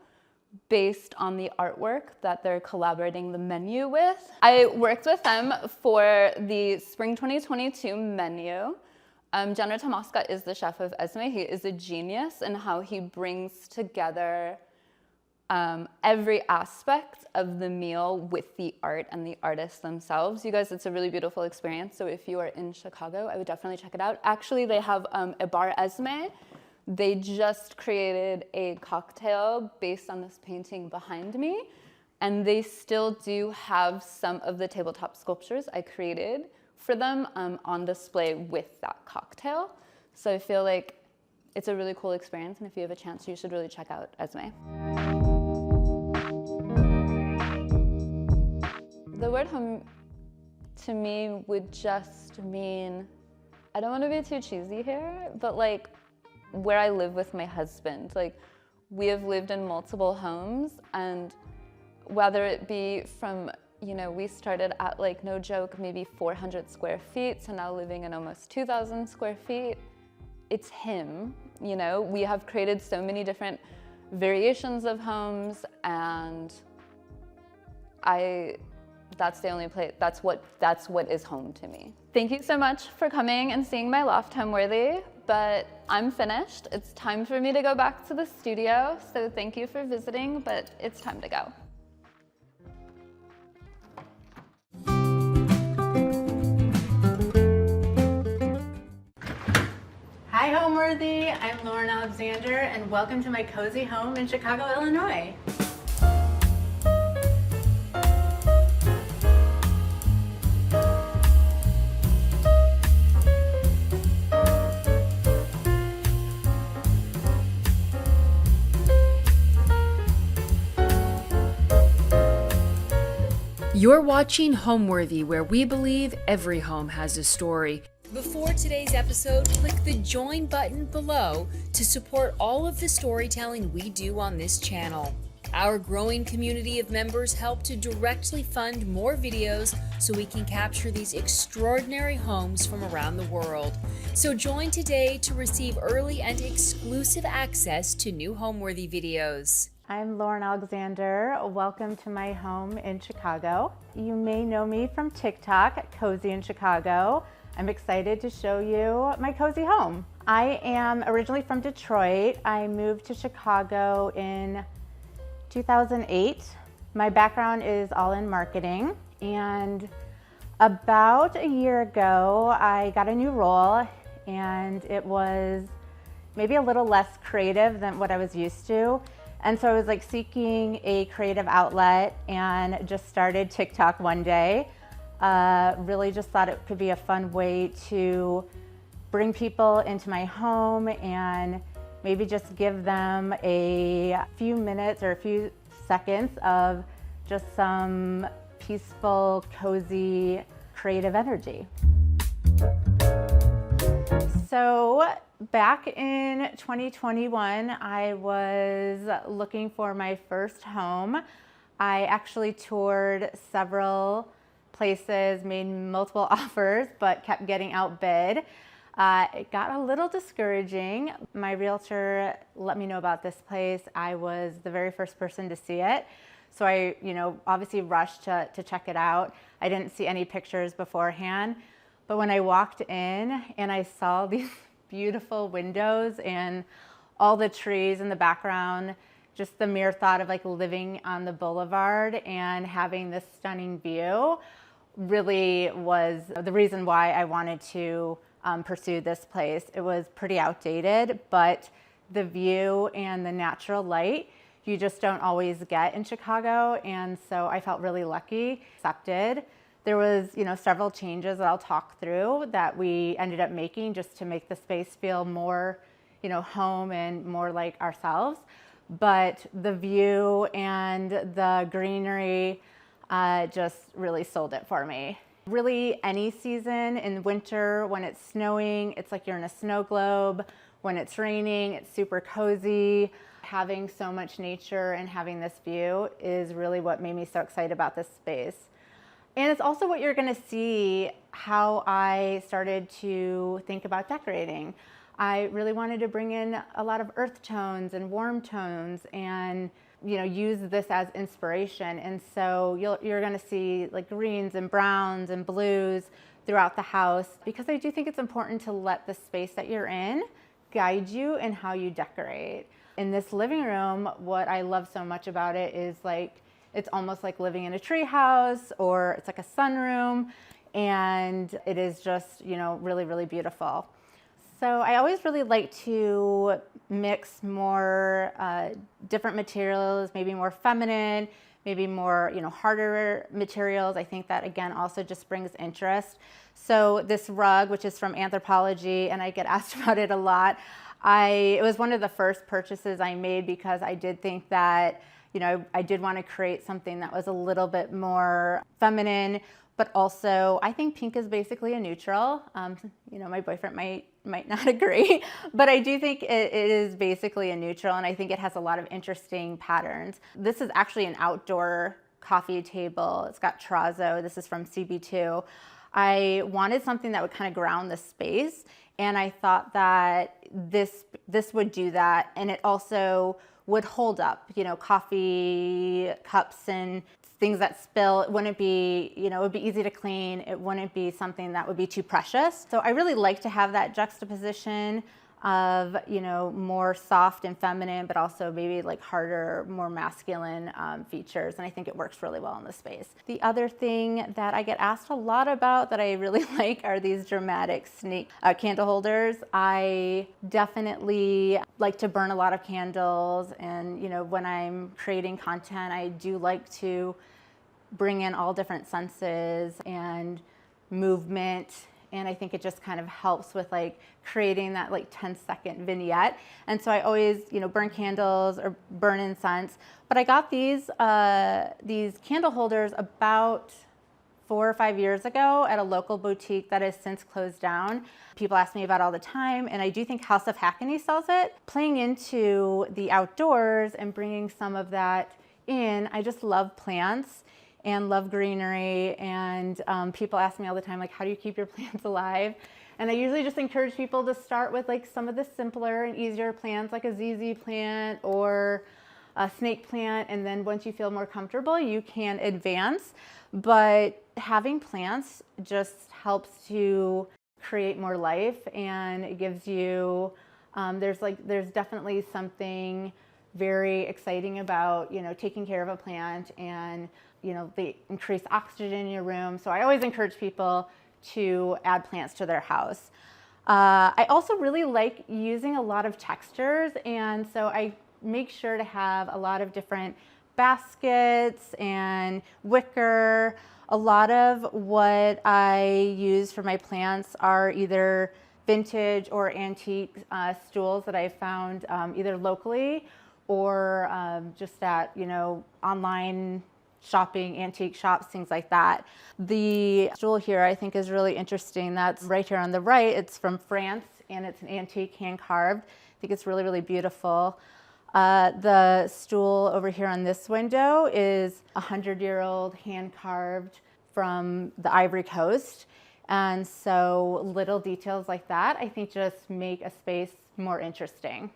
based on the artwork that they're collaborating the menu with. I worked with them for the Spring 2022 menu. Jenner Tomaska is the chef of Esme. He is a genius in how he brings together every aspect of the meal with the art and the artists themselves. You guys, it's a really beautiful experience. So if you are in Chicago, I would definitely check it out. Actually, they have a bar Esme. They just created a cocktail based on this painting behind me. And they still do have some of the tabletop sculptures I created for them on display with that cocktail. So I feel like it's a really cool experience, and if you have a chance, you should really check out Esme. The word home to me would just mean, I don't want to be too cheesy here, but like where I live with my husband. Like, we have lived in multiple homes, and whether it be from, you know, we started at, like, no joke, maybe 400 square feet, so now living in almost 2,000 square feet. It's him, you know? We have created so many different variations of homes, and that's the only place, that's what is home to me. Thank you so much for coming and seeing my loft, Homeworthy, but I'm finished. It's time for me to go back to the studio, so thank you for visiting, but it's time to go. Hi Homeworthy, I'm Lauren Alexander, and welcome to my cozy home in Chicago, Illinois. You're watching Homeworthy, where we believe every home has a story. Before today's episode, click the join button below to support all of the storytelling we do on this channel. Our growing community of members help to directly fund more videos so we can capture these extraordinary homes from around the world. So join today to receive early and exclusive access to new Homeworthy videos. I'm Lauren Alexander. Welcome to my home in Chicago. You may know me from TikTok, Cozy in Chicago. I'm excited to show you my cozy home. I am originally from Detroit. I moved to Chicago in 2008. My background is all in marketing, and about a year ago, I got a new role, and it was maybe a little less creative than what I was used to. And so I was like seeking a creative outlet and just started TikTok one day. Really just thought it could be a fun way to bring people into my home and maybe just give them a few minutes or a few seconds of just some peaceful, cozy, creative energy. So back in 2021, I was looking for my first home. I actually toured several places, made multiple offers, but kept getting outbid. It got a little discouraging. My realtor let me know about this place. I was the very first person to see it. So I, obviously rushed to check it out. I didn't see any pictures beforehand. But when I walked in and I saw these beautiful windows and all the trees in the background, just the mere thought of like living on the boulevard and having this stunning view really was the reason why I wanted to pursue this place. It was pretty outdated, but the view and the natural light you just don't always get in Chicago, and so I felt really lucky. Accepted. There was, several changes that I'll talk through that we ended up making just to make the space feel more, home and more like ourselves. But the view and the greenery just really sold it for me. Really, any season in winter, when it's snowing, it's like you're in a snow globe. When it's raining, it's super cozy. Having so much nature and having this view is really what made me so excited about this space. And it's also what you're gonna see how I started to think about decorating. I really wanted to bring in a lot of earth tones and warm tones and use this as inspiration. And so you're gonna see like greens and browns and blues throughout the house, because I do think it's important to let the space that you're in guide you in how you decorate. In this living room, what I love so much about it is it's almost like living in a tree house, or it's like a sunroom, and it is just, really, really beautiful. So I always really like to mix more different materials, maybe more feminine, maybe more, harder materials. I think that, again, also just brings interest. So this rug, which is from Anthropology, and I get asked about it a lot, it was one of the first purchases I made because I did think that I did want to create something that was a little bit more feminine, but also I think pink is basically a neutral. My boyfriend might not agree, but I do think it is basically a neutral, and I think it has a lot of interesting patterns. This is actually an outdoor coffee table. It's got terrazzo. This is from CB2. I wanted something that would kind of ground the space, and I thought that this would do that, and it also would hold up, coffee cups and things that spill. It wouldn't be, it would be easy to clean. It wouldn't be something that would be too precious. So I really like to have that juxtaposition of, more soft and feminine, but also maybe like harder, more masculine features. And I think it works really well in the space. The other thing that I get asked a lot about that I really like are these dramatic snake candle holders. I definitely like to burn a lot of candles. And, when I'm creating content, I do like to bring in all different senses and movement. And I think it just kind of helps with creating that 10-second vignette. And so I always, burn candles or burn incense. But I got these candle holders about 4 or 5 years ago at a local boutique that has since closed down. People ask me about it all the time, and I do think House of Hackney sells it. Playing into the outdoors and bringing some of that in, I just love plants and love greenery, and people ask me all the time, like, how do you keep your plants alive? And I usually just encourage people to start with like some of the simpler and easier plants, like a ZZ plant or a snake plant, and then once you feel more comfortable, you can advance. But having plants just helps to create more life, and it gives you, there's definitely something very exciting about, taking care of a plant, and, they increase oxygen in your room. So I always encourage people to add plants to their house. I also really like using a lot of textures, and so I make sure to have a lot of different baskets and wicker. A lot of what I use for my plants are either vintage or antique stools that I found either locally or just at online shopping, antique shops, things like that. The stool here I think is really interesting. That's right here on the right. It's from France, and it's an antique, hand carved. I think it's really, really beautiful. The stool over here on this window is a 100-year-old, hand carved from the Ivory Coast. And so little details like that, I think, just make a space more interesting.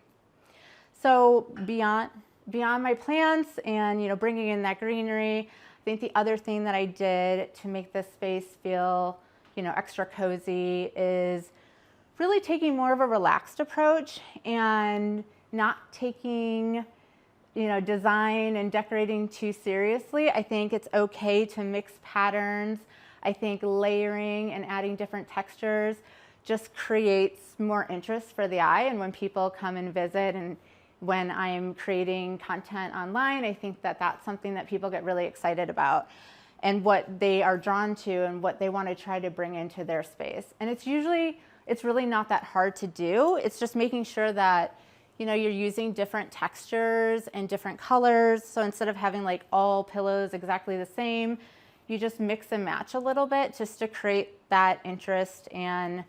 So beyond my plants and bringing in that greenery, I think the other thing that I did to make this space feel extra cozy is really taking more of a relaxed approach and not taking design and decorating too seriously. I think it's okay to mix patterns. I think layering and adding different textures just creates more interest for the eye, and when people come and visit, and when I'm creating content online, I think that that's something that people get really excited about and what they are drawn to and what they want to try to bring into their space. And it's really not that hard to do. It's just making sure that you're using different textures and different colors. So instead of having like all pillows exactly the same, you just mix and match a little bit just to create that interest and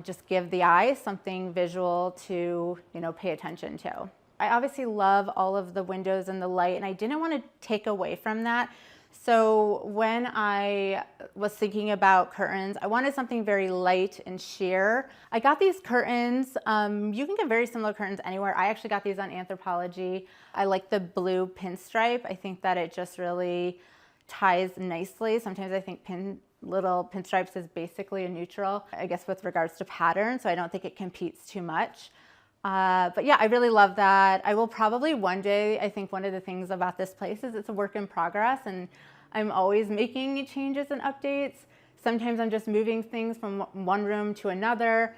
just give the eye something visual to pay attention to. I obviously love all of the windows and the light, and I didn't want to take away from that. So when I was thinking about curtains, I wanted something very light and sheer. I got these curtains. You can get very similar curtains anywhere. I actually got these on Anthropologie. I like the blue pinstripe. I think that it just really ties nicely. Sometimes I think little pinstripes is basically a neutral, I guess, with regards to pattern, so I don't think it competes too much. But yeah, I really love that. I will probably one day, I think one of the things about this place is it's a work in progress, and I'm always making changes and updates. Sometimes I'm just moving things from one room to another.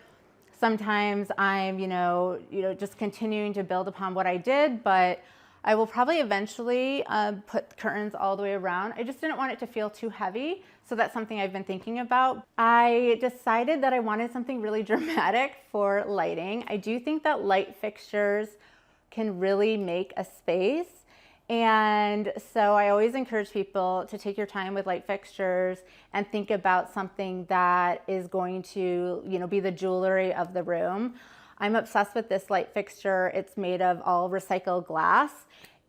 Sometimes I'm, just continuing to build upon what I did, but I will probably eventually put curtains all the way around. I just didn't want it to feel too heavy, so that's something I've been thinking about. I decided that I wanted something really dramatic for lighting. I do think that light fixtures can really make a space, and so I always encourage people to take your time with light fixtures and think about something that is going to, be the jewelry of the room. I'm obsessed with this light fixture. It's made of all recycled glass,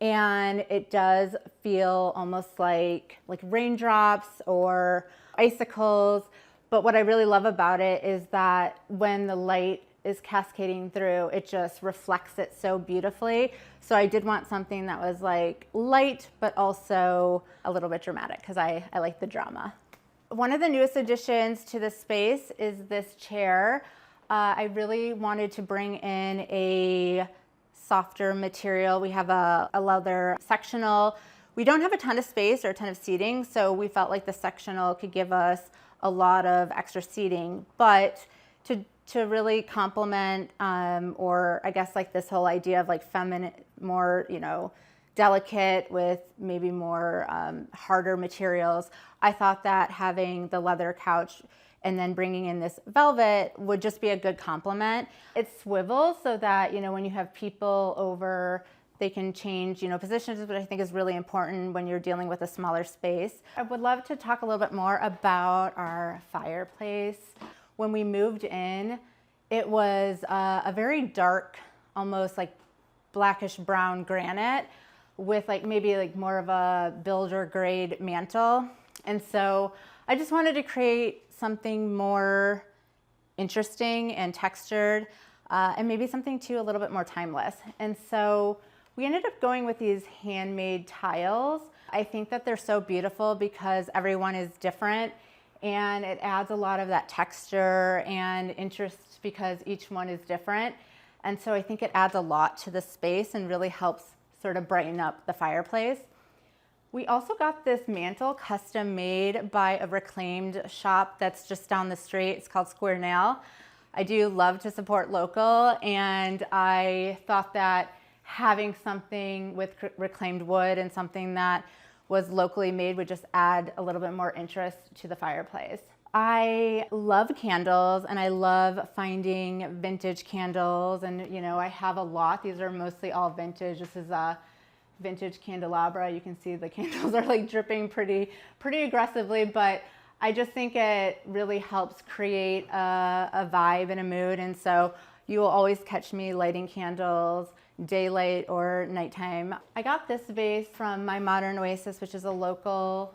and it does feel almost like raindrops or icicles. But what I really love about it is that when the light is cascading through, it just reflects it so beautifully. So I did want something that was like light, but also a little bit dramatic, because I like the drama. One of the newest additions to the space is this chair. I really wanted to bring in a softer material. We have a leather sectional. We don't have a ton of space or a ton of seating, so we felt like the sectional could give us a lot of extra seating. But to really complement, or I guess like this whole idea of like feminine, more, delicate with maybe more harder materials, I thought that having the leather couch and then bringing in this velvet would just be a good complement. It swivels so that, when you have people over, They can change, positions, which I think is really important when you're dealing with a smaller space. I would love to talk a little bit more about our fireplace. When we moved in, it was a very dark, almost like blackish brown granite with maybe more of a builder grade mantle. And so I just wanted to create something more interesting and textured, and maybe something too a little bit more timeless. And so we ended up going with these handmade tiles. I think that they're so beautiful because everyone is different, and it adds a lot of that texture and interest because each one is different. And so I think it adds a lot to the space and really helps sort of brighten up the fireplace. We also got this mantle custom made by a reclaimed shop that's just down the street. It's called Square Nail. I do love to support local, and I thought that having something with reclaimed wood and something that was locally made would just add a little bit more interest to the fireplace. I love candles, and I love finding vintage candles, and I have a lot. These are mostly all vintage. This is a vintage candelabra. You can see the candles are dripping pretty aggressively, but I just think it really helps create a vibe and a mood. And so you will always catch me lighting candles, daylight or nighttime. I got this vase from My Modern Oasis, which is a local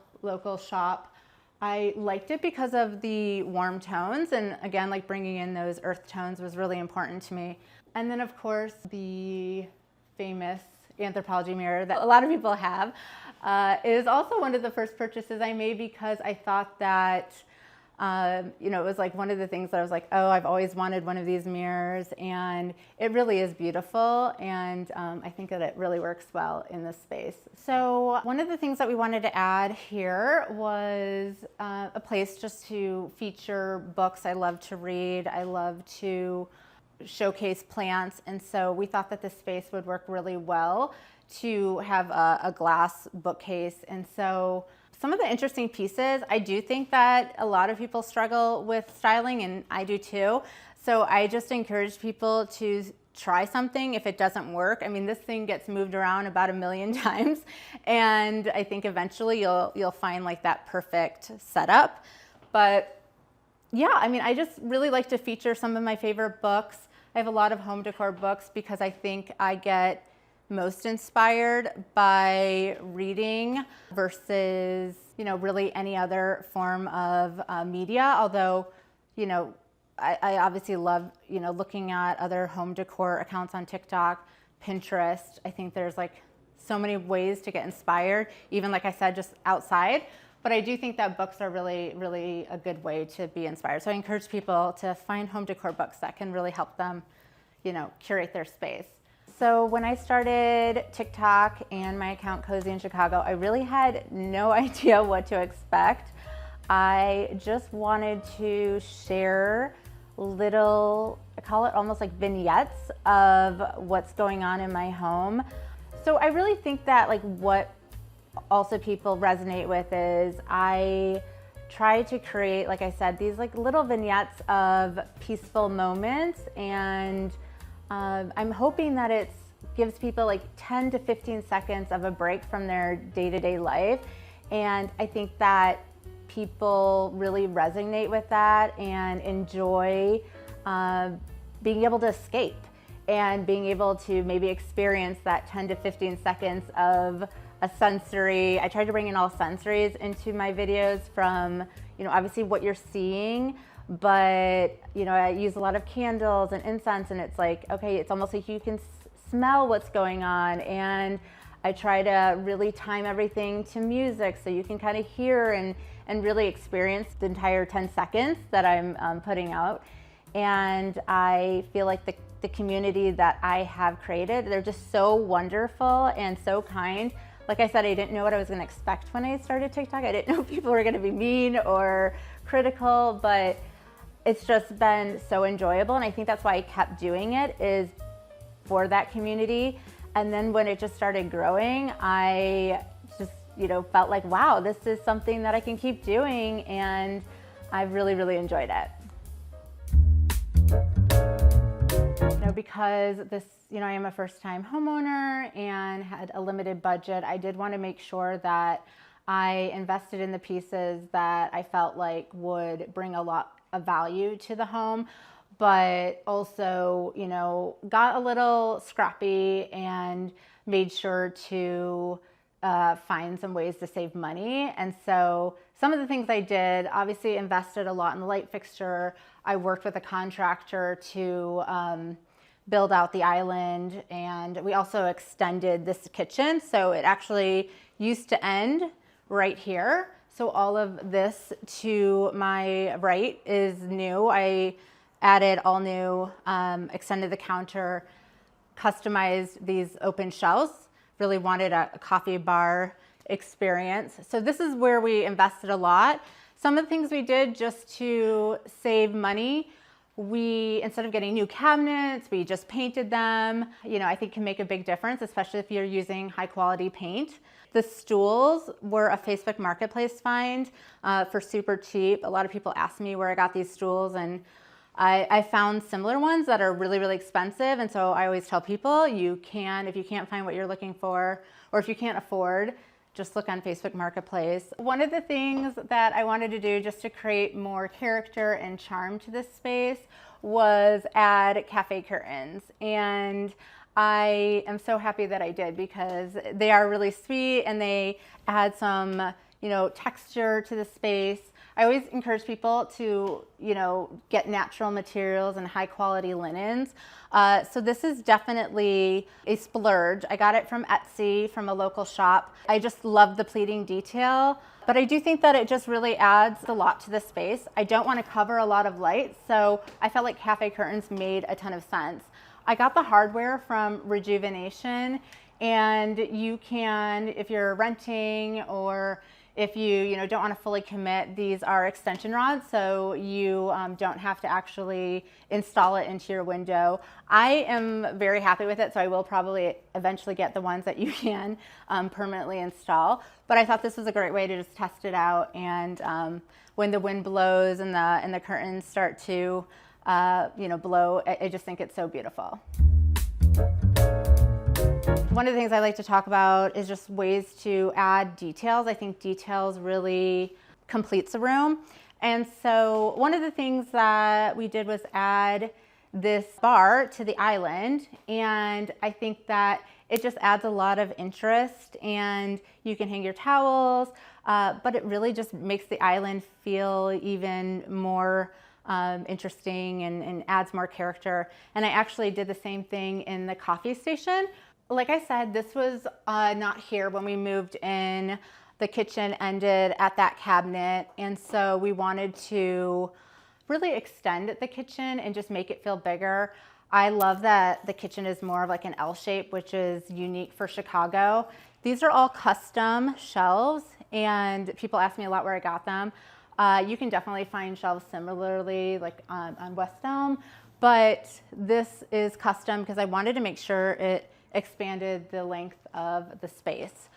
shop. I liked it because of the warm tones, and again, bringing in those earth tones was really important to me. And then of course, the famous Anthropologie mirror that a lot of people have is also one of the first purchases I made because I thought that it was one of the things that I was oh, I've always wanted one of these mirrors, and it really is beautiful, and I think that it really works well in this space. So one of the things that we wanted to add here was a place just to feature books. I love to read. I love to showcase plants, and so we thought that this space would work really well to have a glass bookcase. And so some of the interesting pieces, I do think that a lot of people struggle with styling, and I do too. So I just encourage people to try something. If it doesn't work, I mean, this thing gets moved around about 1 million times, and I think eventually you'll find that perfect setup. But yeah, I mean, I just really like to feature some of my favorite books. I have a lot of home decor books because I think I get most inspired by reading versus, really any other form of media. Although, I obviously love, looking at other home decor accounts on TikTok, Pinterest. I think there's so many ways to get inspired, even like I said, just outside. But I do think that books are really, really a good way to be inspired. So I encourage people to find home decor books that can really help them, curate their space. So when I started TikTok and my account Cozy in Chicago, I really had no idea what to expect. I just wanted to share little, I call it almost like vignettes of what's going on in my home. So I really think that what also people resonate with is I try to create, like I said, these little vignettes of peaceful moments, and I'm hoping that it gives people 10 to 15 seconds of a break from their day-to-day life. And I think that people really resonate with that and enjoy being able to escape and being able to maybe experience that 10 to 15 seconds of a sensory. I try to bring in all sensories into my videos, from, obviously what you're seeing, but, I use a lot of candles and incense, and it's okay, it's almost like you can smell what's going on. And I try to really time everything to music so you can kind of hear and really experience the entire 10 seconds that I'm putting out. And I feel like the community that I have created, they're just so wonderful and so kind. Like I said, I didn't know what I was going to expect when I started TikTok. I didn't know people were going to be mean or critical, but it's just been so enjoyable. And I think that's why I kept doing it, is for that community. And then when it just started growing, I just, felt like, wow, this is something that I can keep doing. And I've really, really enjoyed it. because I am a first-time homeowner and had a limited budget, I did want to make sure that I invested in the pieces that I felt like would bring a lot of value to the home, but also, got a little scrappy and made sure to find some ways to save money. And so some of the things I did, obviously invested a lot in the light fixture. I worked with a contractor to build out the island, and we also extended this kitchen. So it actually used to end right here. So all of this to my right is new. I added all new, extended the counter, customized these open shelves, really wanted a coffee bar experience. So this is where we invested a lot. Some of the things we did just to save money, instead of getting new cabinets, we just painted them. I think can make a big difference, especially if you're using high quality paint. The stools were a Facebook Marketplace find for super cheap. A lot of people ask me where I got these stools, and I found similar ones that are really, really expensive. And so I always tell people if you can't find what you're looking for, or if you can't afford, just look on Facebook Marketplace. One of the things that I wanted to do just to create more character and charm to this space was add cafe curtains. And I am so happy that I did, because they are really sweet and they add some, texture to the space. I always encourage people to, get natural materials and high quality linens. So this is definitely a splurge. I got it from Etsy, from a local shop. I just love the pleating detail, but I do think that it just really adds a lot to the space. I don't want to cover a lot of light, so I felt like cafe curtains made a ton of sense. I got the hardware from Rejuvenation, and you can, if you're renting or if you don't want to fully commit, these are extension rods, so you don't have to actually install it into your window. I am very happy with it, so I will probably eventually get the ones that you can permanently install. But I thought this was a great way to just test it out, and when the wind blows and the curtains start to blow, I just think it's so beautiful. One of the things I like to talk about is just ways to add details. I think details really completes a room. And so one of the things that we did was add this bar to the island. And I think that it just adds a lot of interest, and you can hang your towels, but it really just makes the island feel even more interesting and adds more character. And I actually did the same thing in the coffee station. Like I said, this was not here when we moved in. The kitchen ended at that cabinet, and so we wanted to really extend the kitchen and just make it feel bigger. I love that the kitchen is more of like an L shape, which is unique for Chicago. These are all custom shelves, and people ask me a lot where I got them. You can definitely find shelves similarly, like on West Elm, but this is custom because I wanted to make sure it expanded the length of the space.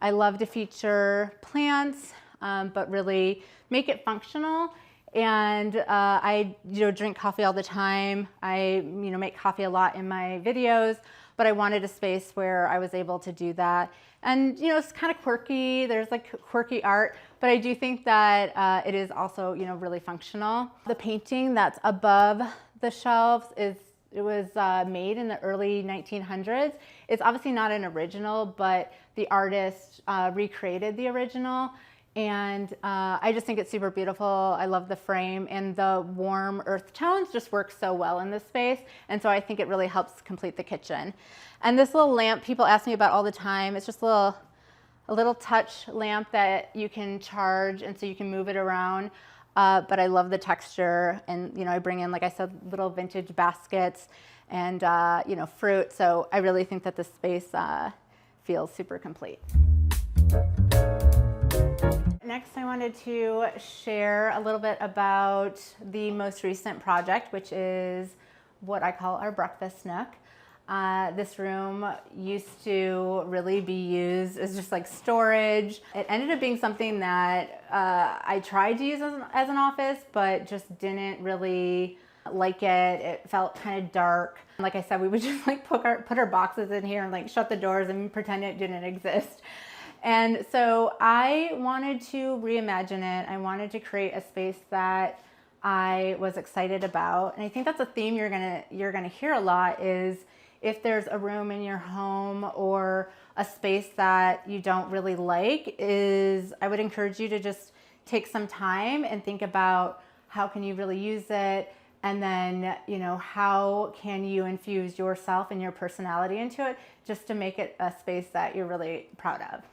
I love to feature plants, but really make it functional. And I drink coffee all the time. I make coffee a lot in my videos, but I wanted a space where I was able to do that. And it's kind of quirky. There's like quirky art, but I do think that it is also really functional. The painting that's above the shelves it was made in the early 1900s. It's obviously not an original, but the artist recreated the original. And I just think it's super beautiful. I love the frame, and the warm earth tones just work so well in this space. And so I think it really helps complete the kitchen. And this little lamp people ask me about all the time. It's just a little touch lamp that you can charge, and so you can move it around. But I love the texture, and I bring in, like I said, little vintage baskets and fruit. So I really think that this space feels super complete. Next, I wanted to share a little bit about the most recent project, which is what I call our breakfast nook. This room used to really be used as just like storage. It ended up being something that I tried to use as an office, but just didn't really like it. It felt kind of dark. Like I said, we would just like put our boxes in here and like shut the doors and pretend it didn't exist. And so I wanted to reimagine it. I wanted to create a space that I was excited about. And I think that's a theme you're gonna hear a lot is if there's a room in your home or a space that you don't really like, is I would encourage you to just take some time and think about how can you really use it, and then, you know, how can you infuse yourself and your personality into it just to make it a space that you're really proud of.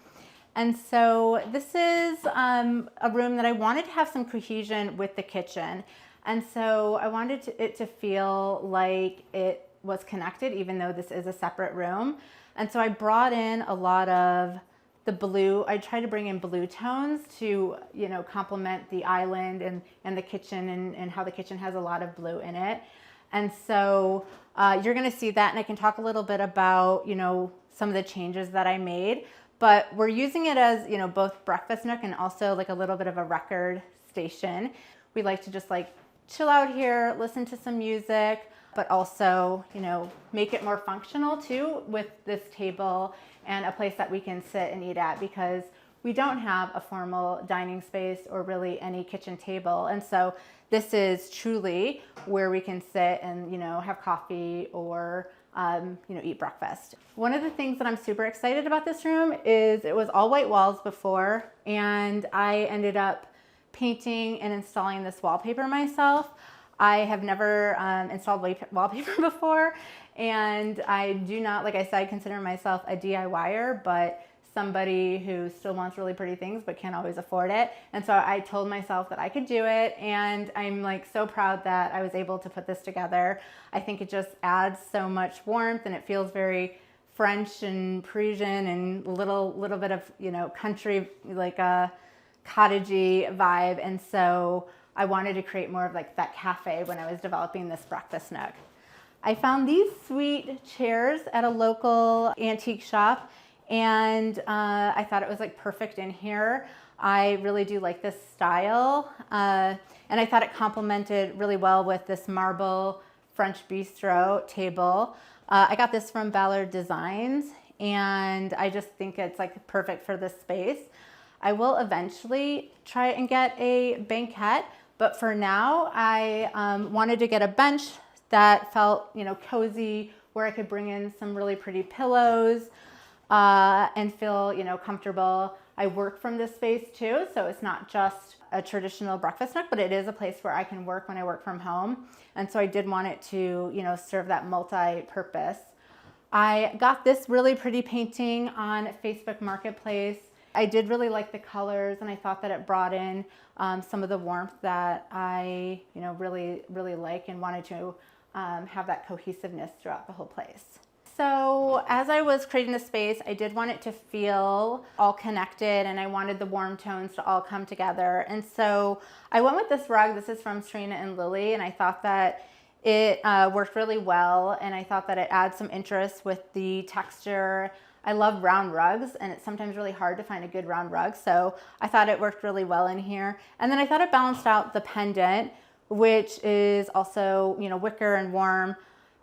And so this is a room that I wanted to have some cohesion with the kitchen. And so I wanted it to feel like it was connected, even though this is a separate room. And so I brought in a lot of the blue. I tried to bring in blue tones to, you know, complement the island and the kitchen and how the kitchen has a lot of blue in it. And so you're gonna see that, and I can talk a little bit about, you know, some of the changes that I made. But we're using it as, you know, both breakfast nook and also like a little bit of a record station. We like to just like chill out here, listen to some music, but also, you know, make it more functional too with this table and a place that we can sit and eat at, because we don't have a formal dining space or really any kitchen table. And so this is truly where we can sit and, you know, have coffee or you know, eat breakfast. One of the things that I'm super excited about this room is it was all white walls before, and I ended up painting and installing this wallpaper myself. I have never installed wallpaper before, and I do not, like I said, I consider myself a DIYer, but somebody who still wants really pretty things but can't always afford it. And so I told myself that I could do it, and I'm like so proud that I was able to put this together. I think it just adds so much warmth, and it feels very French and Parisian and a little bit of, you know, country, like a cottagey vibe. And so I wanted to create more of like that cafe when I was developing this breakfast nook. I found these sweet chairs at a local antique shop, and I thought it was like perfect in here. I really do like this style, and I thought it complemented really well with this marble French bistro table. I got this from Ballard Designs, and I just think it's like perfect for this space. I will eventually try and get a banquette, but for now I wanted to get a bench that felt, you know, cozy, where I could bring in some really pretty pillows and feel, you know, comfortable. I work from this space too, so it's not just a traditional breakfast nook, but it is a place where I can work when I work from home. And so I did want it to, you know, serve that multi-purpose. I got this really pretty painting on Facebook Marketplace. I did really like the colors, and I thought that it brought in some of the warmth that I, you know, really like, and wanted to have that cohesiveness throughout the whole place. So as I was creating the space, I did want it to feel all connected, and I wanted the warm tones to all come together. And so I went with this rug. This is from Serena and Lily, and I thought that it worked really well, and I thought that it adds some interest with the texture. I love round rugs, and it's sometimes really hard to find a good round rug, so I thought it worked really well in here. And then I thought it balanced out the pendant, which is also, you know, wicker and warm.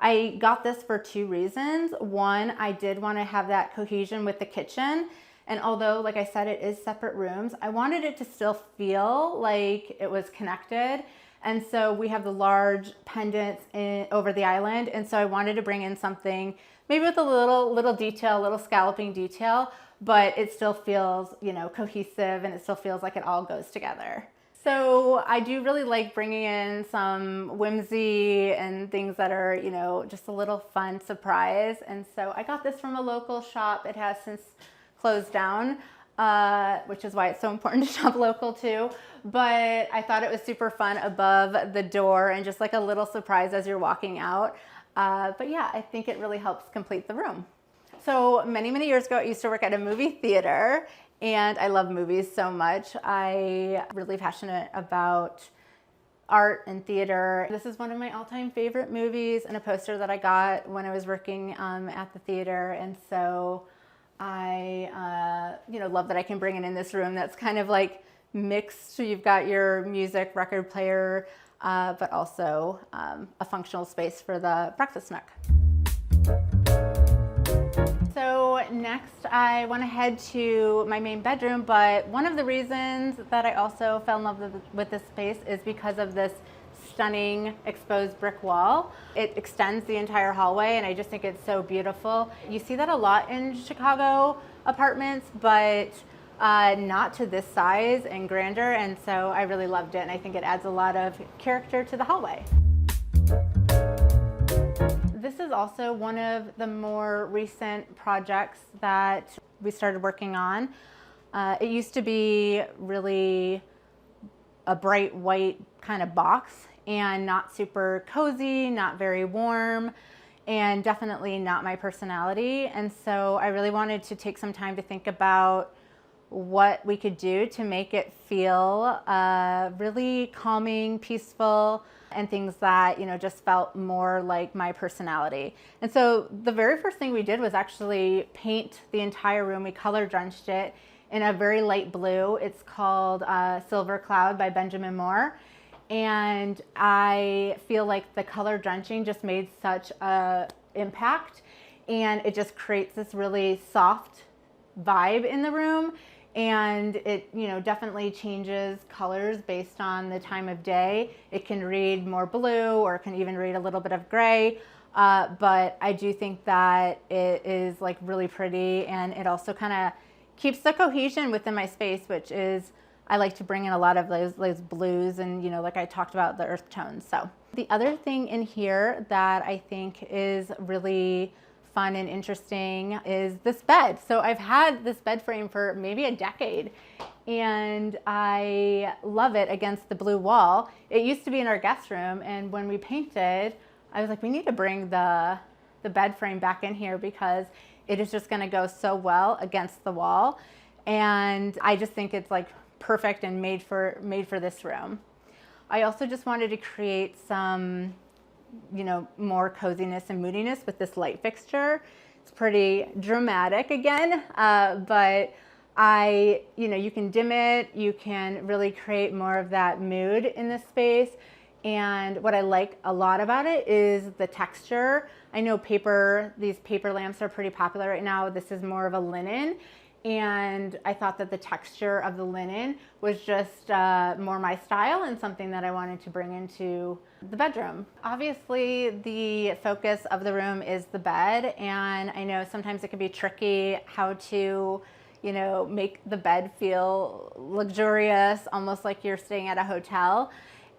I got this for two reasons. One, I did want to have that cohesion with the kitchen, and although, like I said, it is separate rooms, I wanted it to still feel like it was connected. And so we have the large pendants over the island, and so I wanted to bring in something maybe with a little detail, a little scalloping detail, but it still feels, you know, cohesive, and it still feels like it all goes together. So I do really like bringing in some whimsy and things that are, you know, just a little fun surprise. And so I got this from a local shop. It has since closed down, which is why it's so important to shop local too. But I thought it was super fun above the door and just like a little surprise as you're walking out. But yeah, I think it really helps complete the room. So many years ago, I used to work at a movie theater, and I love movies so much. I'm really passionate about art and theater. This is one of my all-time favorite movies, and a poster that I got when I was working at the theater. And so I you know, love that I can bring it in this room that's kind of like mixed. So you've got your music record player, but also a functional space for the breakfast nook. So next I went ahead to my main bedroom, but one of the reasons that I also fell in love with this space is because of this stunning exposed brick wall. It extends the entire hallway and I just think it's so beautiful. You see that a lot in Chicago apartments, but not to this size and grandeur, and so I really loved it, and I think it adds a lot of character to the hallway. This is also one of the more recent projects that we started working on. It used to be really a bright white kind of box and not super cozy, not very warm, and definitely not my personality. And so I really wanted to take some time to think about what we could do to make it feel really calming, peaceful, and things that, you know, just felt more like my personality. And so the very first thing we did was actually paint the entire room. We color drenched it in a very light blue. It's called Silver Cloud by Benjamin Moore. And I feel like the color drenching just made such an impact, and it just creates this really soft vibe in the room. And it, you know, definitely changes colors based on the time of day. It can read more blue, or it can even read a little bit of gray. But I do think that it is like really pretty, and it also kind of keeps the cohesion within my space, which is, I like to bring in a lot of those blues and, you know, like I talked about, the earth tones. So the other thing in here that I think is really fun and interesting is this bed. So I've had this bed frame for maybe a decade, and I love it against the blue wall. It used to be in our guest room, and when we painted, I was like, we need to bring the bed frame back in here because it is just gonna go so well against the wall. And I just think it's like perfect and made for this room. I also just wanted to create some, you know, more coziness and moodiness with this light fixture. It's pretty dramatic again, but you know, you can dim it, you can really create more of that mood in this space. And what I like a lot about it is the texture. I know these paper lamps are pretty popular right now. This is more of a linen. And I thought that the texture of the linen was just more my style and something that I wanted to bring into the bedroom. Obviously, the focus of the room is the bed, and I know sometimes it can be tricky how to, you know, make the bed feel luxurious, almost like you're staying at a hotel.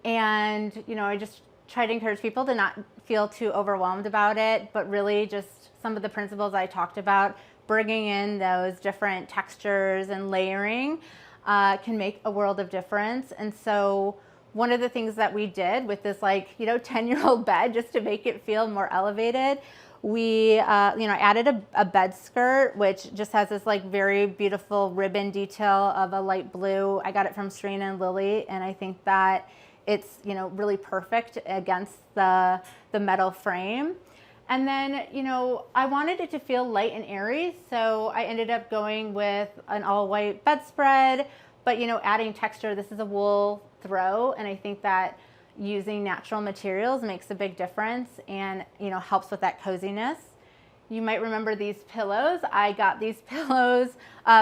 And, you know, I just try to encourage people to not feel too overwhelmed about it, but really just some of the principles I talked about, bringing in those different textures and layering can make a world of difference. And so one of the things that we did with this, like, you know, 10-year-old bed, just to make it feel more elevated, we, you know, added a bed skirt, which just has this like very beautiful ribbon detail of a light blue. I got it from Serena and Lily, and I think that it's, you know, really perfect against the metal frame. And then, you know, I wanted it to feel light and airy, so I ended up going with an all-white bedspread, but, you know, adding texture. This is a wool throw, and I think that using natural materials makes a big difference and, you know, helps with that coziness. You might remember these pillows. I got these pillows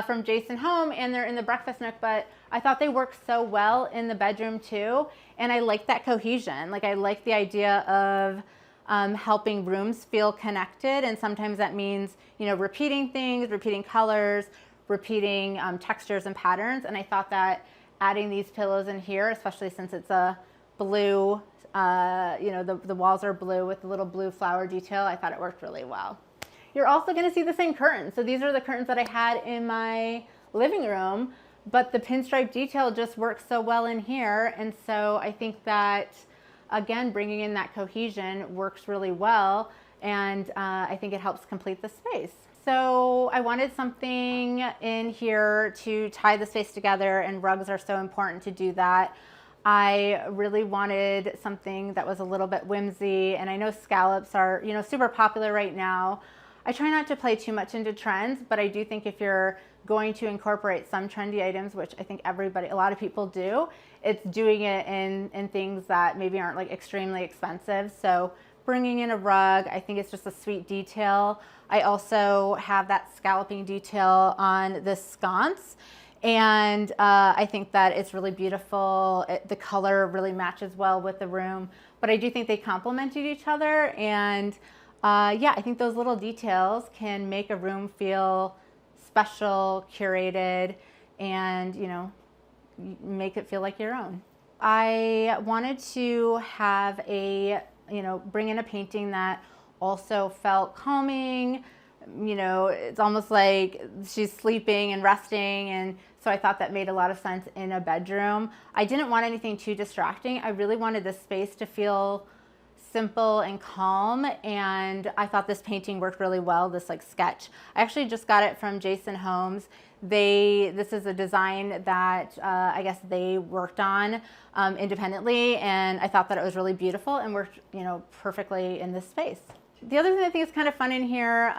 from Jason Home, and they're in the breakfast nook, but I thought they worked so well in the bedroom too, and I like that cohesion. Like, I like the idea of helping rooms feel connected, and sometimes that means, you know, repeating things, repeating colors, repeating textures and patterns. And I thought that adding these pillows in here, especially since it's a blue, you know, the walls are blue with the little blue flower detail, I thought it worked really well. You're also going to see the same curtains. So these are the curtains that I had in my living room, but the pinstripe detail just works so well in here. And so I think that, again, bringing in that cohesion works really well, and I think it helps complete the space. So I wanted something in here to tie the space together, and rugs are so important to do that. I really wanted something that was a little bit whimsy, and I know scallops are, you know, super popular right now. I try not to play too much into trends, but I do think if you're going to incorporate some trendy items, which I think a lot of people do, it's doing it in things that maybe aren't like extremely expensive. So bringing in a rug, I think it's just a sweet detail. I also have that scalloping detail on the sconce. And I think that it's really beautiful. The color really matches well with the room, but I do think they complemented each other. And yeah, I think those little details can make a room feel special, curated, and make it feel like your own. I wanted to have bring in a painting that also felt calming. It's almost like she's sleeping and resting, and so I thought that made a lot of sense in a bedroom. I didn't want anything too distracting. I really wanted the space to feel simple and calm, and I thought this painting worked really well, this like sketch. I actually just got it from Jason Holmes. This is a design that I guess they worked on independently, and I thought that it was really beautiful and worked perfectly in this space. The other thing I think is kind of fun in here,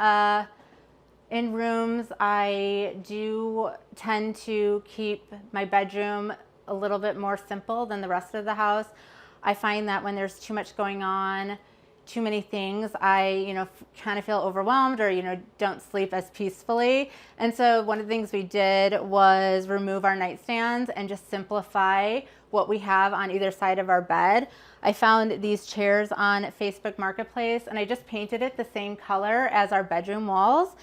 in rooms, I do tend to keep my bedroom a little bit more simple than the rest of the house. I find that when there's too much going on, too many things, I kind of feel overwhelmed or don't sleep as peacefully. And so one of the things we did was remove our nightstands and just simplify what we have on either side of our bed. I found these chairs on Facebook Marketplace, and I just painted it the same color as our bedroom walls.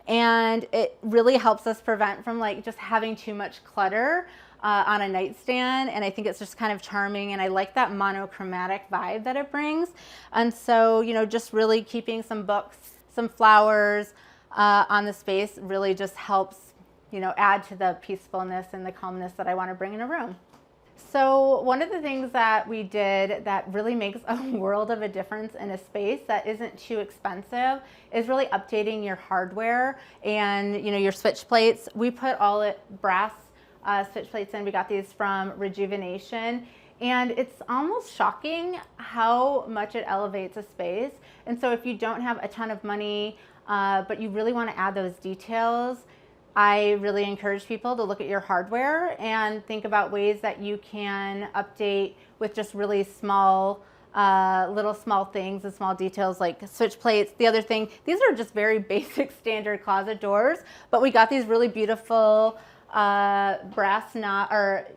And it really helps us prevent from just having too much clutter on a nightstand, and I think it's just kind of charming, and I like that monochromatic vibe that it brings. And so just really keeping some books, some flowers on the space really just helps add to the peacefulness and the calmness that I want to bring in a room. So one of the things that we did that really makes a world of a difference in a space that isn't too expensive is really updating your hardware and your switch plates. We put all brass switch plates in. We got these from Rejuvenation, and it's almost shocking how much it elevates a space. And so if you don't have a ton of money, but you really want to add those details, I really encourage people to look at your hardware and think about ways that you can update with just really small, little small things and small details like switch plates. The other thing, these are just very basic standard closet doors, but we got these really beautiful brass knob or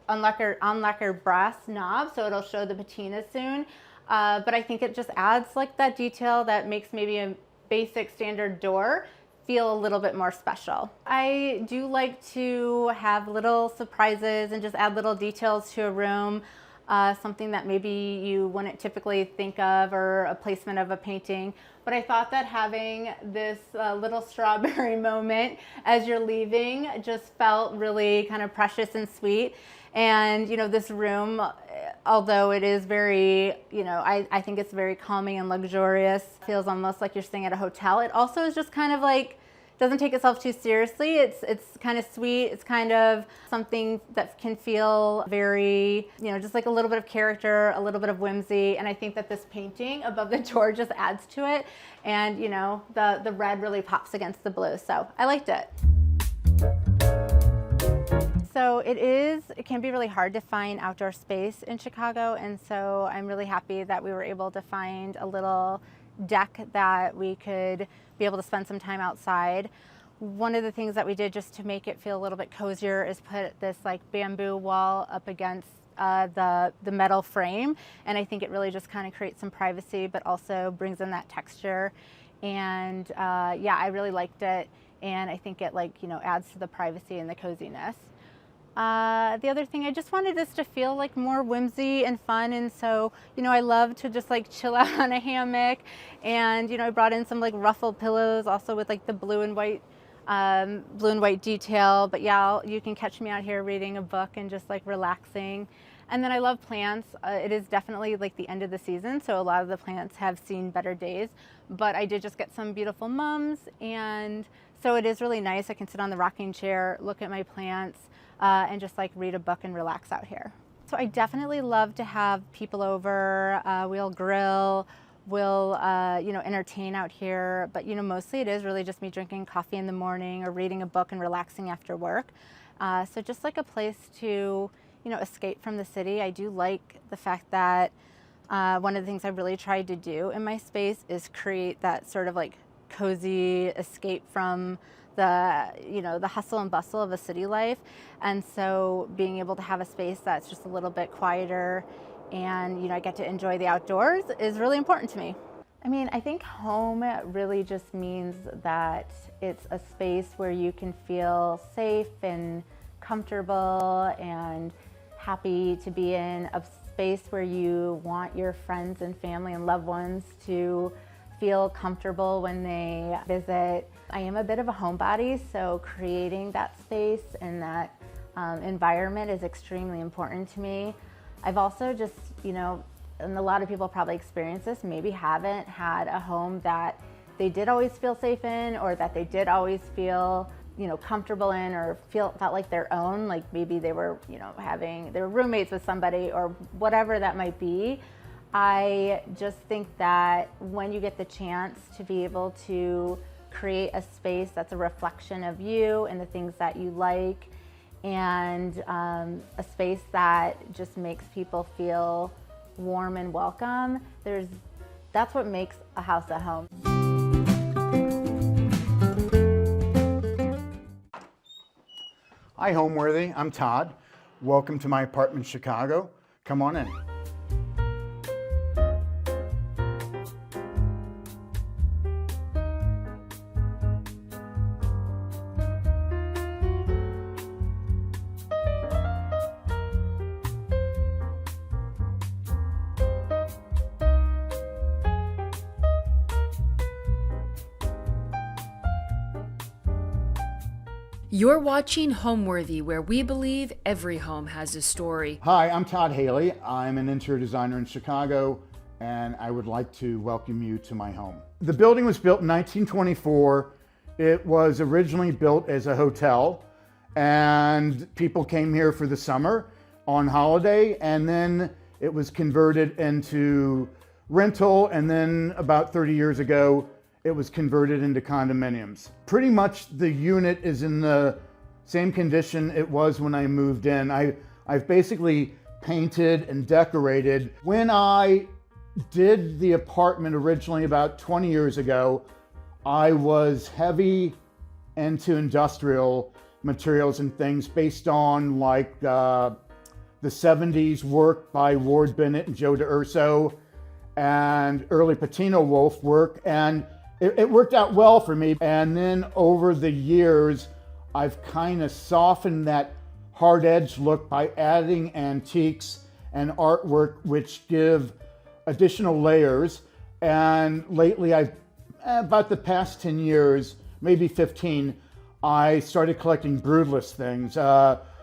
unlacquered brass knob, so it'll show the patina soon. But I think it just adds that detail that makes maybe a basic standard door feel a little bit more special. I do like to have little surprises and just add little details to a room, something that maybe you wouldn't typically think of, or a placement of a painting. But I thought that having this little strawberry moment as you're leaving just felt really kind of precious and sweet. And this room, although it is very, I think it's very calming and luxurious, feels almost like you're staying at a hotel. It also is just kind of doesn't take itself too seriously. It's kind of sweet. It's kind of something that can feel very, just a little bit of character, a little bit of whimsy. And I think that this painting above the door just adds to it. And the red really pops against the blue. So I liked it. So it can be really hard to find outdoor space in Chicago, and so I'm really happy that we were able to find a little deck that we could be able to spend some time outside. One of the things that we did just to make it feel a little bit cozier is put this bamboo wall up against the metal frame, and I think it really just kind of creates some privacy but also brings in that texture. And yeah, I really liked it, and I think it adds to the privacy and the coziness. The other thing, I just wanted this to feel more whimsy and fun, and so I love to just chill out on a hammock, and I brought in some ruffled pillows also with the blue and white detail. But yeah, you can catch me out here reading a book and just relaxing. And then I love plants. It is definitely the end of the season, so a lot of the plants have seen better days, but I did just get some beautiful mums, and so it is really nice. I can sit on the rocking chair, look at my plants, and just read a book and relax out here. So I definitely love to have people over. We'll grill, we'll entertain out here, but mostly it is really just me drinking coffee in the morning or reading a book and relaxing after work. So just a place to escape from the city. I do like the fact that one of the things I really tried to do in my space is create that sort of like cozy escape from the hustle and bustle of a city life. And so being able to have a space that's just a little bit quieter and, I get to enjoy the outdoors is really important to me. I mean, I think home really just means that it's a space where you can feel safe and comfortable and happy to be in, a space where you want your friends and family and loved ones to feel comfortable when they visit. I am a bit of a homebody, so creating that space and that environment is extremely important to me. I've also just, and a lot of people probably experience this, maybe haven't had a home that they did always feel safe in, or that they did always feel comfortable in, or felt like their own, like maybe they were they were roommates with somebody or whatever that might be. I just think that when you get the chance to be able to create a space that's a reflection of you and the things that you like, and a space that just makes people feel warm and welcome, that's what makes a house a home. Hi, Homeworthy. I'm Todd. Welcome to my apartment in Chicago. Come on in. You're watching Homeworthy, where we believe every home has a story. Hi, I'm Todd Haley. I'm an interior designer in Chicago, and I would like to welcome you to my home. The building was built in 1924. It was originally built as a hotel, and people came here for the summer on holiday, and then it was converted into rental, and then about 30 years ago, it was converted into condominiums. Pretty much the unit is in the same condition it was when I moved in. I've basically painted and decorated. When I did the apartment originally about 20 years ago, I was heavy into industrial materials and things based on like the 70s work by Ward Bennett and Joe DeUrso and early Patino Wolf work, and it worked out well for me. And then over the years, I've kind of softened that hard edge look by adding antiques and artwork, which give additional layers. And lately, about the past 10 years, maybe 15, I started collecting broodless things,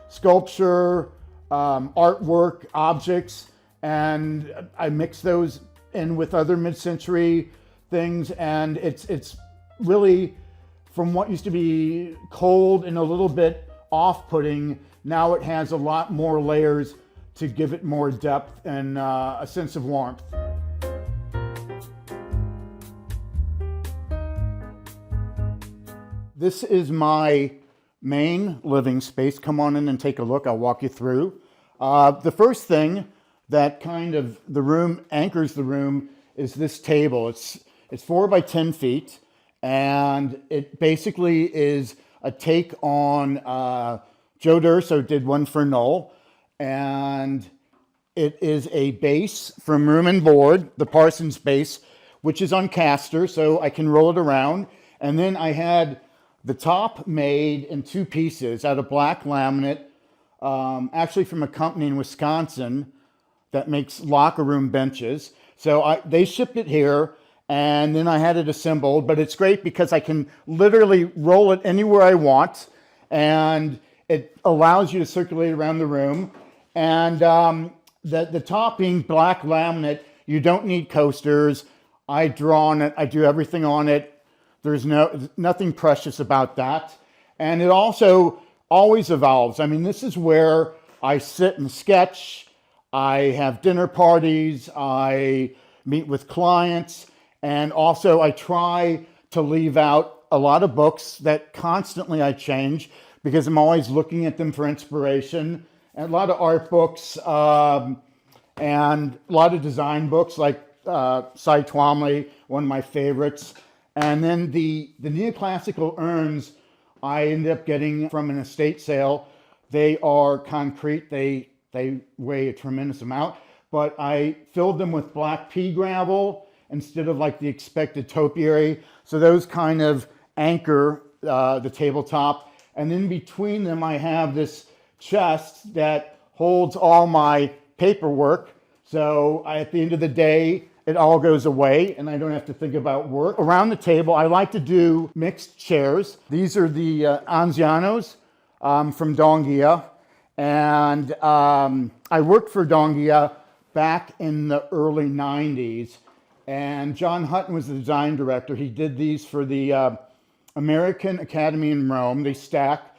sculpture, artwork, objects, and I mix those in with other mid-century things, and it's really, from what used to be cold and a little bit off-putting, now it has a lot more layers to give it more depth and a sense of warmth. This is my main living space. Come on in and take a look. I'll walk you through. The first thing that kind of anchors the room is this table. It's 4 by 10 feet, and it basically is a take on Joe DeUrso did one for Knoll, and it is a base from Room and Board, the Parsons base, which is on caster, so I can roll it around. And then I had the top made in 2 pieces out of black laminate, actually from a company in Wisconsin that makes locker room benches. So they shipped it here, and then I had it assembled, but it's great because I can literally roll it anywhere I want, and it allows you to circulate around the room. And the top being black laminate, you don't need coasters. I draw on it, I do everything on it. There's nothing precious about that. And it also always evolves. I mean, this is where I sit and sketch, I have dinner parties, I meet with clients, and also I try to leave out a lot of books that constantly I change because I'm always looking at them for inspiration. and a lot of art books, and a lot of design books like Cy Twombly, one of my favorites. And then the neoclassical urns I ended up getting from an estate sale. They are concrete. They weigh a tremendous amount, but I filled them with black pea gravel instead of like the expected topiary. So those kind of anchor the tabletop. And then between them, I have this chest that holds all my paperwork. So at the end of the day, it all goes away and I don't have to think about work. Around the table, I like to do mixed chairs. These are the Anzianos from Donghia. And I worked for Donghia back in the early 90s. And John Hutton was the design director. He did these for the American Academy in Rome. They stack.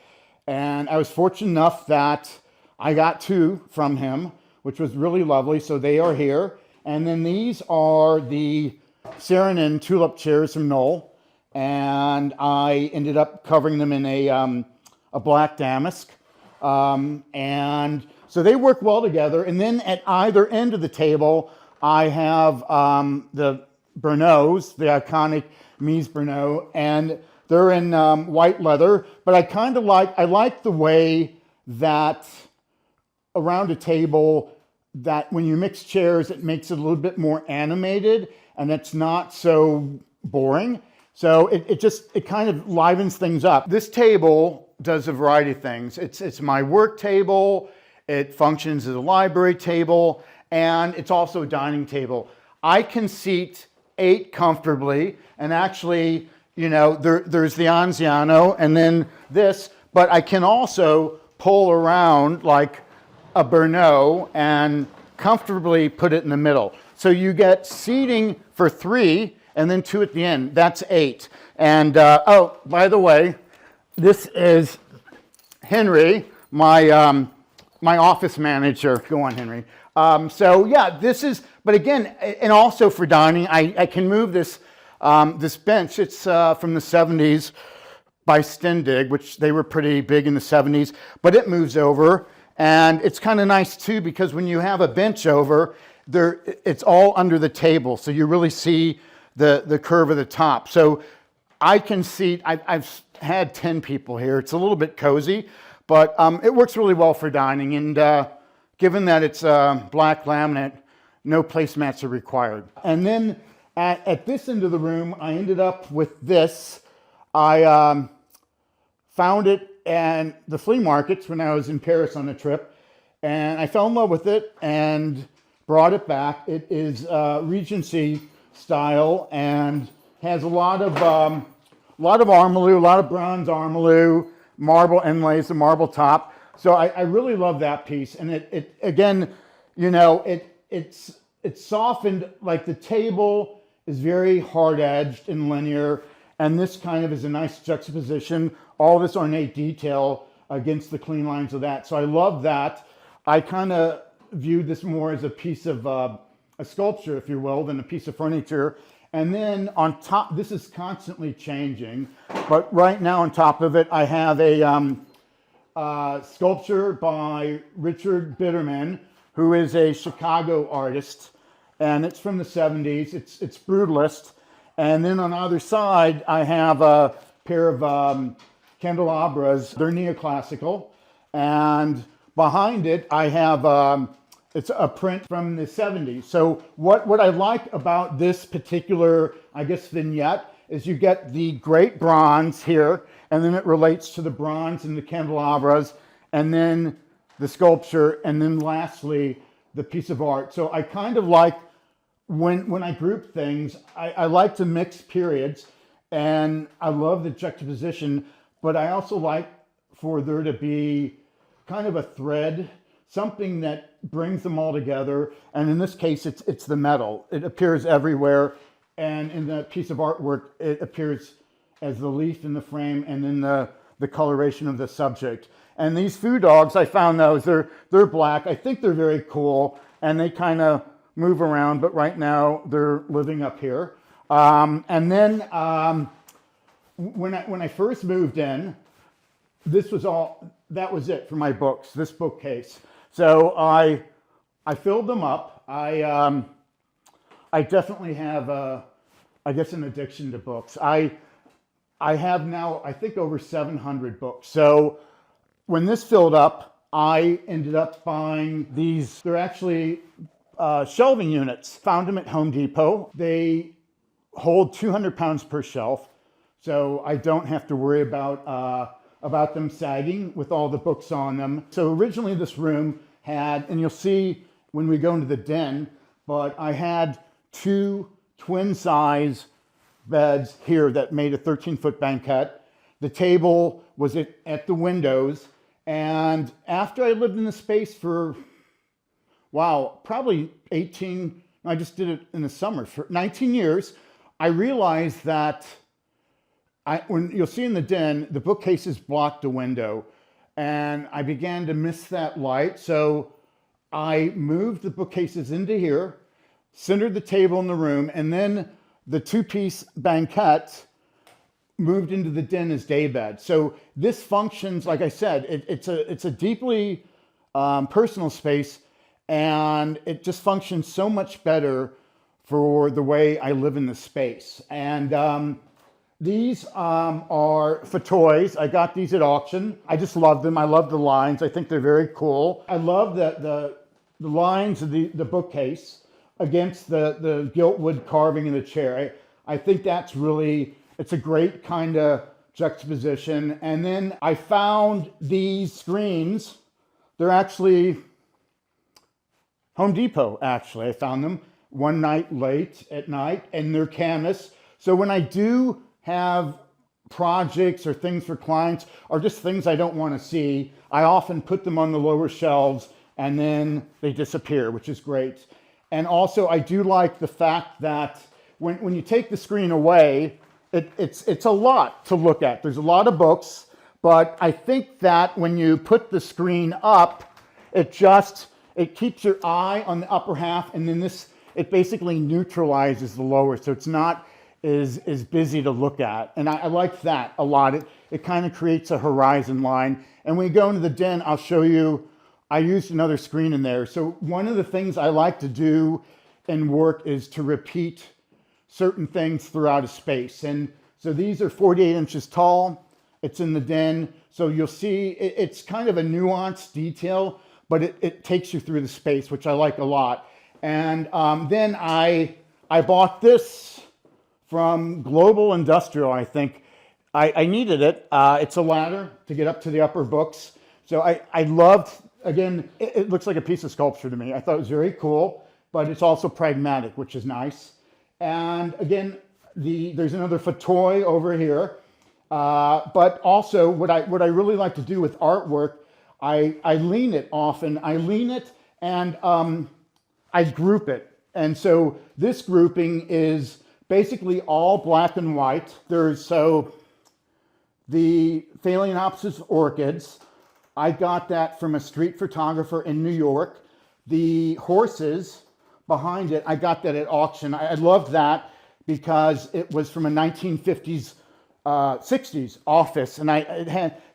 And I was fortunate enough that I got 2 from him, which was really lovely. So they are here. And then these are the Saarinen tulip chairs from Knoll. And I ended up covering them in a black damask. And so they work well together. And then at either end of the table, I have the Bernots, the iconic Mies Bernot, and they're in white leather. But I like the way that around a table, that when you mix chairs, it makes it a little bit more animated and it's not so boring. So it kind of livens things up. This table does a variety of things. It's my work table, it functions as a library table, and it's also a dining table. I can seat 8 comfortably, and actually, you know, there's the Anziano and then this, but I can also pull around like a Bernot and comfortably put it in the middle. So you get seating for 3 and then 2 at the end. That's 8. And oh, by the way, this is Henry, my my office manager. Go on, Henry. So yeah, this is, but again, and also for dining, I can move this this bench. It's from the 70s by Stendig, which they were pretty big in the 70s, but it moves over. And it's kind of nice too, because when you have a bench over, it's all under the table. So you really see the curve of the top. So I can seat, I've had 10 people here. It's a little bit cozy, but it works really well for dining. And given that it's black laminate, no placemats are required. And then at this end of the room, I ended up with this. I found it at the flea markets when I was in Paris on a trip, and I fell in love with it and brought it back. It is Regency style and has a lot of armalue, a lot of bronze armalue, marble inlays, the marble top. So I really love that piece. And it again, you know, it's softened, like the table is very hard edged and linear. And this kind of is a nice juxtaposition, all this ornate detail against the clean lines of that. So I love that. I kind of viewed this more as a piece of a sculpture, if you will, than a piece of furniture. And then on top, this is constantly changing, but right now on top of it, I have a sculpture by Richard Bitterman, who is a Chicago artist, and it's from the 70s. It's brutalist. And then on either side, I have a pair of candelabras. They're neoclassical. And behind it, I have, it's a print from the 70s. So what I like about this particular, I guess, vignette is you get the great bronze here, and then it relates to the bronze and the candelabras, and then the sculpture, and then lastly, the piece of art. So I kind of like, when I group things, I like to mix periods, and I love the juxtaposition, but I also like for there to be kind of a thread, something that brings them all together. And in this case, it's the metal. It appears everywhere, and in the piece of artwork, it appears as the leaf in the frame, and then the coloration of the subject. And these foo dogs, I found those, they're black. I think they're very cool, and they kind of move around, but right now they're living up here. And then when I first moved in, this was all, that was it for my books, this bookcase. So I filled them up. I definitely have, I guess, an addiction to books. I have now, I think, over 700 books. So when this filled up, I ended up buying these. They're actually shelving units. Found them at Home Depot. They hold 200 pounds per shelf. So I don't have to worry about them sagging with all the books on them. So originally this room had, and you'll see when we go into the den, but I had 2 twin size beds here that made a 13-foot banquette. The table was at the windows. And after I lived in the space for, wow, probably 18, I just did it in the summer, for 19 years, I realized that when you'll see in the den, the bookcases blocked the window, and I began to miss that light. So I moved the bookcases into here, centered the table in the room, and then the 2-piece banquette moved into the den as daybed. So this functions, like I said, it's a deeply personal space, and it just functions so much better for the way I live in the space. And these are for toys. I got these at auction. I just love them. I love the lines. I think they're very cool. I love the lines of the bookcase against the gilt wood carving in the chair. I think that's really, it's a great kind of juxtaposition. And then I found these screens. They're actually Home Depot, actually. I found them one night late at night, and they're canvas. So when I do have projects or things for clients or just things I don't want to see, I often put them on the lower shelves and then they disappear, which is great. And also I do like the fact that when you take the screen away, it's a lot to look at. There's a lot of books, but I think that when you put the screen up, it keeps your eye on the upper half, and then it basically neutralizes the lower, so it's not is busy to look at. And I like that a lot. It kind of creates a horizon line. And when we go into the den, I'll show you, I used another screen in there. So one of the things I like to do in work is to repeat certain things throughout a space. And so these are 48 inches tall. It's in the den. So you'll see it's kind of a nuanced detail, but it takes you through the space, which I like a lot. And then I bought this from Global Industrial, I think. I needed it. It's a ladder to get up to the upper books. So I loved, again, it looks like a piece of sculpture to me. I thought it was very cool, but it's also pragmatic, which is nice. And again, there's another toy over here. But also what I really like to do with artwork, I lean it often. I lean it and I group it. And so this grouping is basically all black and white. There's the Phalaenopsis orchids. I got that from a street photographer in New York. The horses behind it, I got that at auction. I loved that because it was from a 1950s, 60s office. And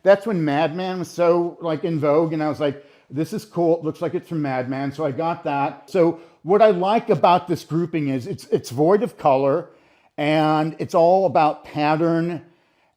that's when Mad Men was so like in vogue. And I was like, this is cool. It looks like it's from Mad Men. So I got that. So what I like about this grouping is it's void of color, and it's all about pattern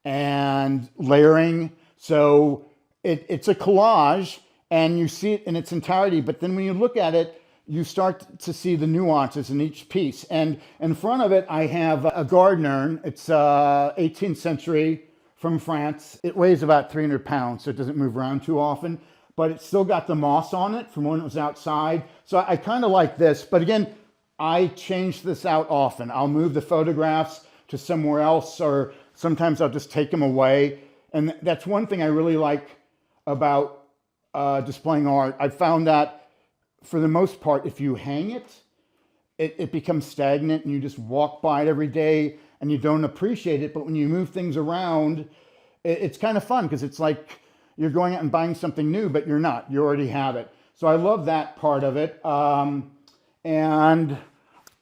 and layering. So it's a collage, and you see it in its entirety. But then when you look at it, you start to see the nuances in each piece. And in front of it, I have a garden urn. It's 18th century from France. It weighs about 300 pounds, so it doesn't move around too often. But it's still got the moss on it from when it was outside. So I kind of like this. But again, I change this out often. I'll move the photographs to somewhere else, or sometimes I'll just take them away. And that's one thing I really like about displaying art. I found that for the most part, if you hang it, it becomes stagnant and you just walk by it every day and you don't appreciate it. But when you move things around, it's kind of fun because it's like you're going out and buying something new, but you're not. You already have it. So I love that part of it. And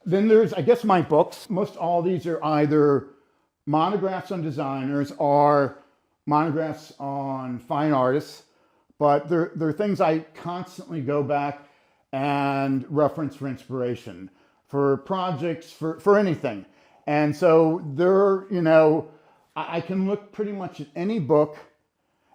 then there's, I guess, my books. Most all these are either monographs on designers or monographs on fine artists, but they're things I constantly go back and reference for inspiration, for projects, for anything. And so they're, you know, I can look pretty much at any book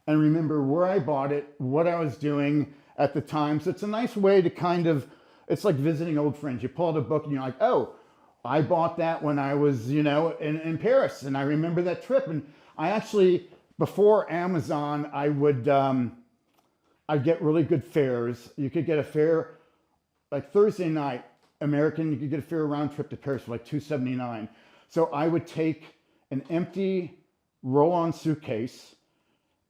and remember where I bought it, what I was doing at the time. So it's a nice way to kind of, it's like visiting old friends. You pull out a book and you're like, oh, I bought that when I was, you know, in Paris, and I remember that trip. And I actually, before Amazon, I would, I'd get really good fares. You could get a fare, like Thursday night, American, you could get a fare round trip to Paris for like $2.79. So I would take an empty roll-on suitcase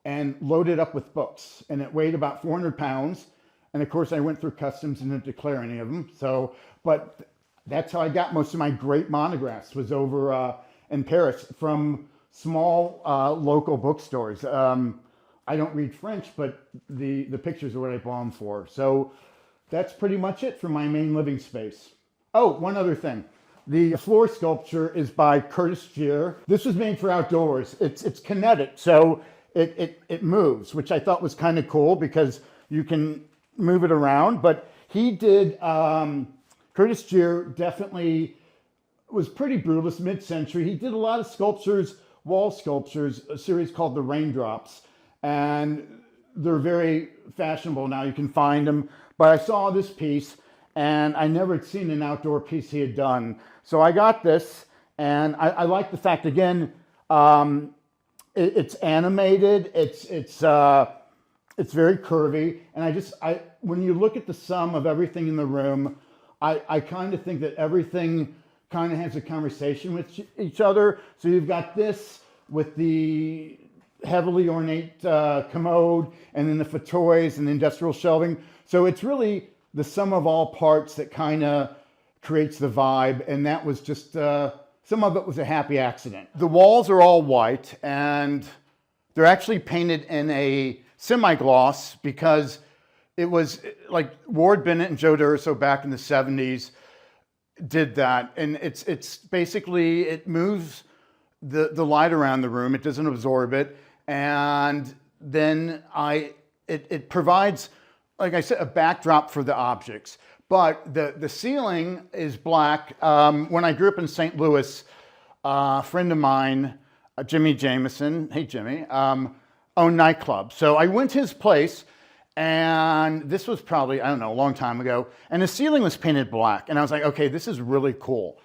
and load it up with books. And it weighed about 400 pounds. And of course I went through customs and didn't declare any of them. So, but that's how I got most of my great monographs, was over in Paris from small local bookstores. I don't read French, but the pictures are what I bought them for. So that's pretty much it for my main living space. Oh, one other thing. The floor sculpture is by Curtis Gier. This was made for outdoors. It's kinetic, so it moves, which I thought was kind of cool because you can move it around. But he did, Curtis Gier definitely was pretty brutalist, mid-century. He did a lot of sculptures, wall sculptures, a series called The Raindrops. And they're very fashionable now. You can find them. But I saw this piece, and I never had seen an outdoor piece he had done. So I got this, and I like the fact, again, it's animated, it's very curvy, and when you look at the sum of everything in the room, I kind of think that everything kind of has a conversation with each other. So you've got this with the heavily ornate commode, and then the fauteuils and the industrial shelving. So it's really the sum of all parts that kind of creates the vibe, and that was just, some of it was a happy accident. The walls are all white, and they're actually painted in a semi-gloss because it was like Ward Bennett and Joe D'Urso back in the 70s did that, and it's basically, it moves the light around the room, it doesn't absorb it, and then it provides, like I said, a backdrop for the objects. But the ceiling is black. When I grew up in St. Louis, a friend of mine, Jimmy Jameson, hey Jimmy, owned nightclubs. So I went to his place, and this was probably, I don't know, a long time ago, and the ceiling was painted black. And I was like, okay, this is really cool.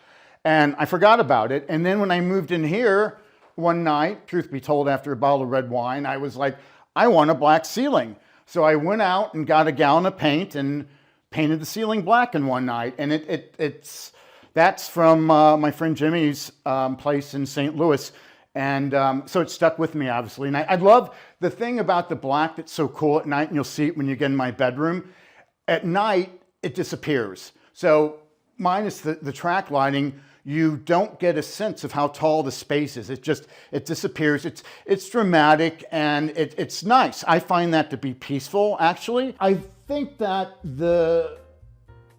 And I forgot about it. And then when I moved in here one night, truth be told, after a bottle of red wine, I was like, I want a black ceiling. So I went out and got a gallon of paint and painted the ceiling black in one night. And that's from my friend Jimmy's place in St. Louis. And so it stuck with me, obviously. And I love the thing about the black that's so cool at night, and you'll see it when you get in my bedroom. At night, it disappears. So minus the track lighting, you don't get a sense of how tall the space is. It disappears. It's dramatic, and it's nice. I find that to be peaceful, actually. I think that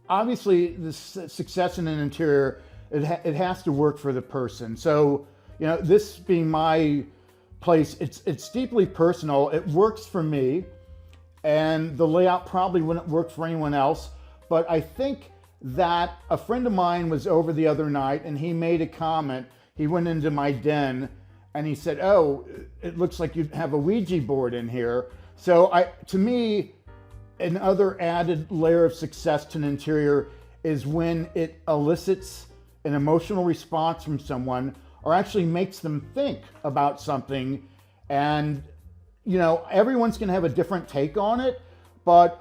obviously the success in an interior, it has to work for the person. So, you know, this being my place, it's deeply personal. It works for me, and the layout probably wouldn't work for anyone else. But I think that a friend of mine was over the other night, and he made a comment. He went into my den and he said, oh, it looks like you have a Ouija board in here. So to me, another added layer of success to an interior is when it elicits an emotional response from someone, or actually makes them think about something. And, you know, everyone's gonna have a different take on it, but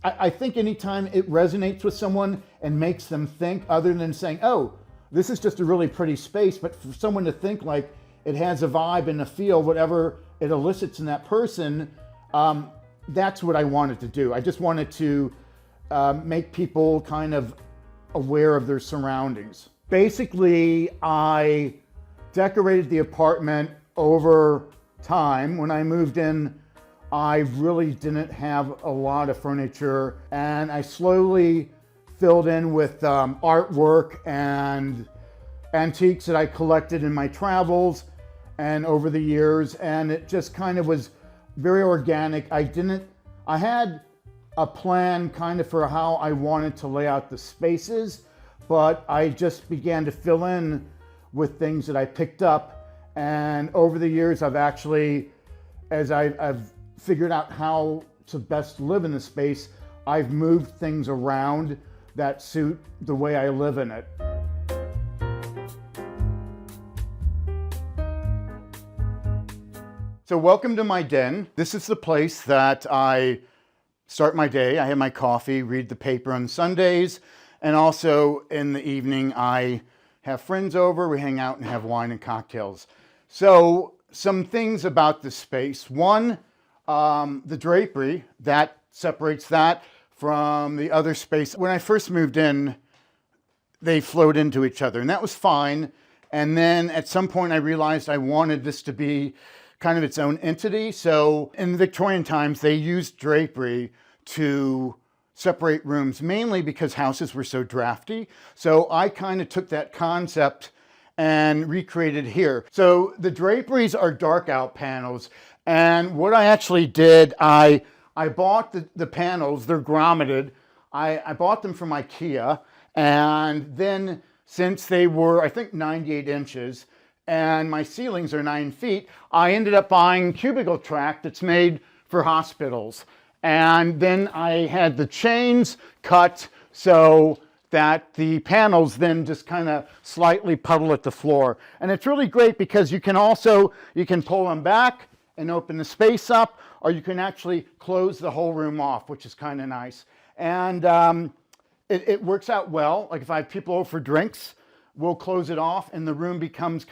I think anytime it resonates with someone and makes them think, other than saying, oh, this is just a really pretty space, but for someone to think like it has a vibe and a feel, whatever it elicits in that person, that's what I wanted to do. I just wanted to make people kind of aware of their surroundings. Basically, I decorated the apartment over time. When I moved in, I really didn't have a lot of furniture, and I slowly filled in with artwork and antiques that I collected in my travels. and over the years, and it just kind of was very organic. I had a plan kind of for how I wanted to lay out the spaces, but I just began to fill in with things that I picked up. And over the years, I've actually, as I've figured out how to best live in the space, I've moved things around that suit the way I live in it. So welcome to my den. This is the place that I start my day. I have my coffee, read the paper on Sundays, and also in the evening I have friends over, we hang out and have wine and cocktails. So some things about this space. One, the drapery, that separates that from the other space. When I first moved in, they flowed into each other, and that was fine. And then at some point I realized I wanted this to be kind of its own entity. So in the Victorian times, they used drapery to separate rooms, mainly because houses were so drafty. So I kind of took that concept and recreated here. So the draperies are dark out panels. And what I actually did, I bought the panels, they're grommeted. I bought them from IKEA. And then since they were, I think, 98 inches, and my ceilings are 9 feet, I ended up buying cubicle track that's made for hospitals. And then I had the chains cut so that the panels then just kind of slightly puddle at the floor. And it's really great because you can pull them back and open the space up, or you can actually close the whole room off, which is kind of nice. And it works out well. Like if I have people over for drinks, we'll close it off and the room becomes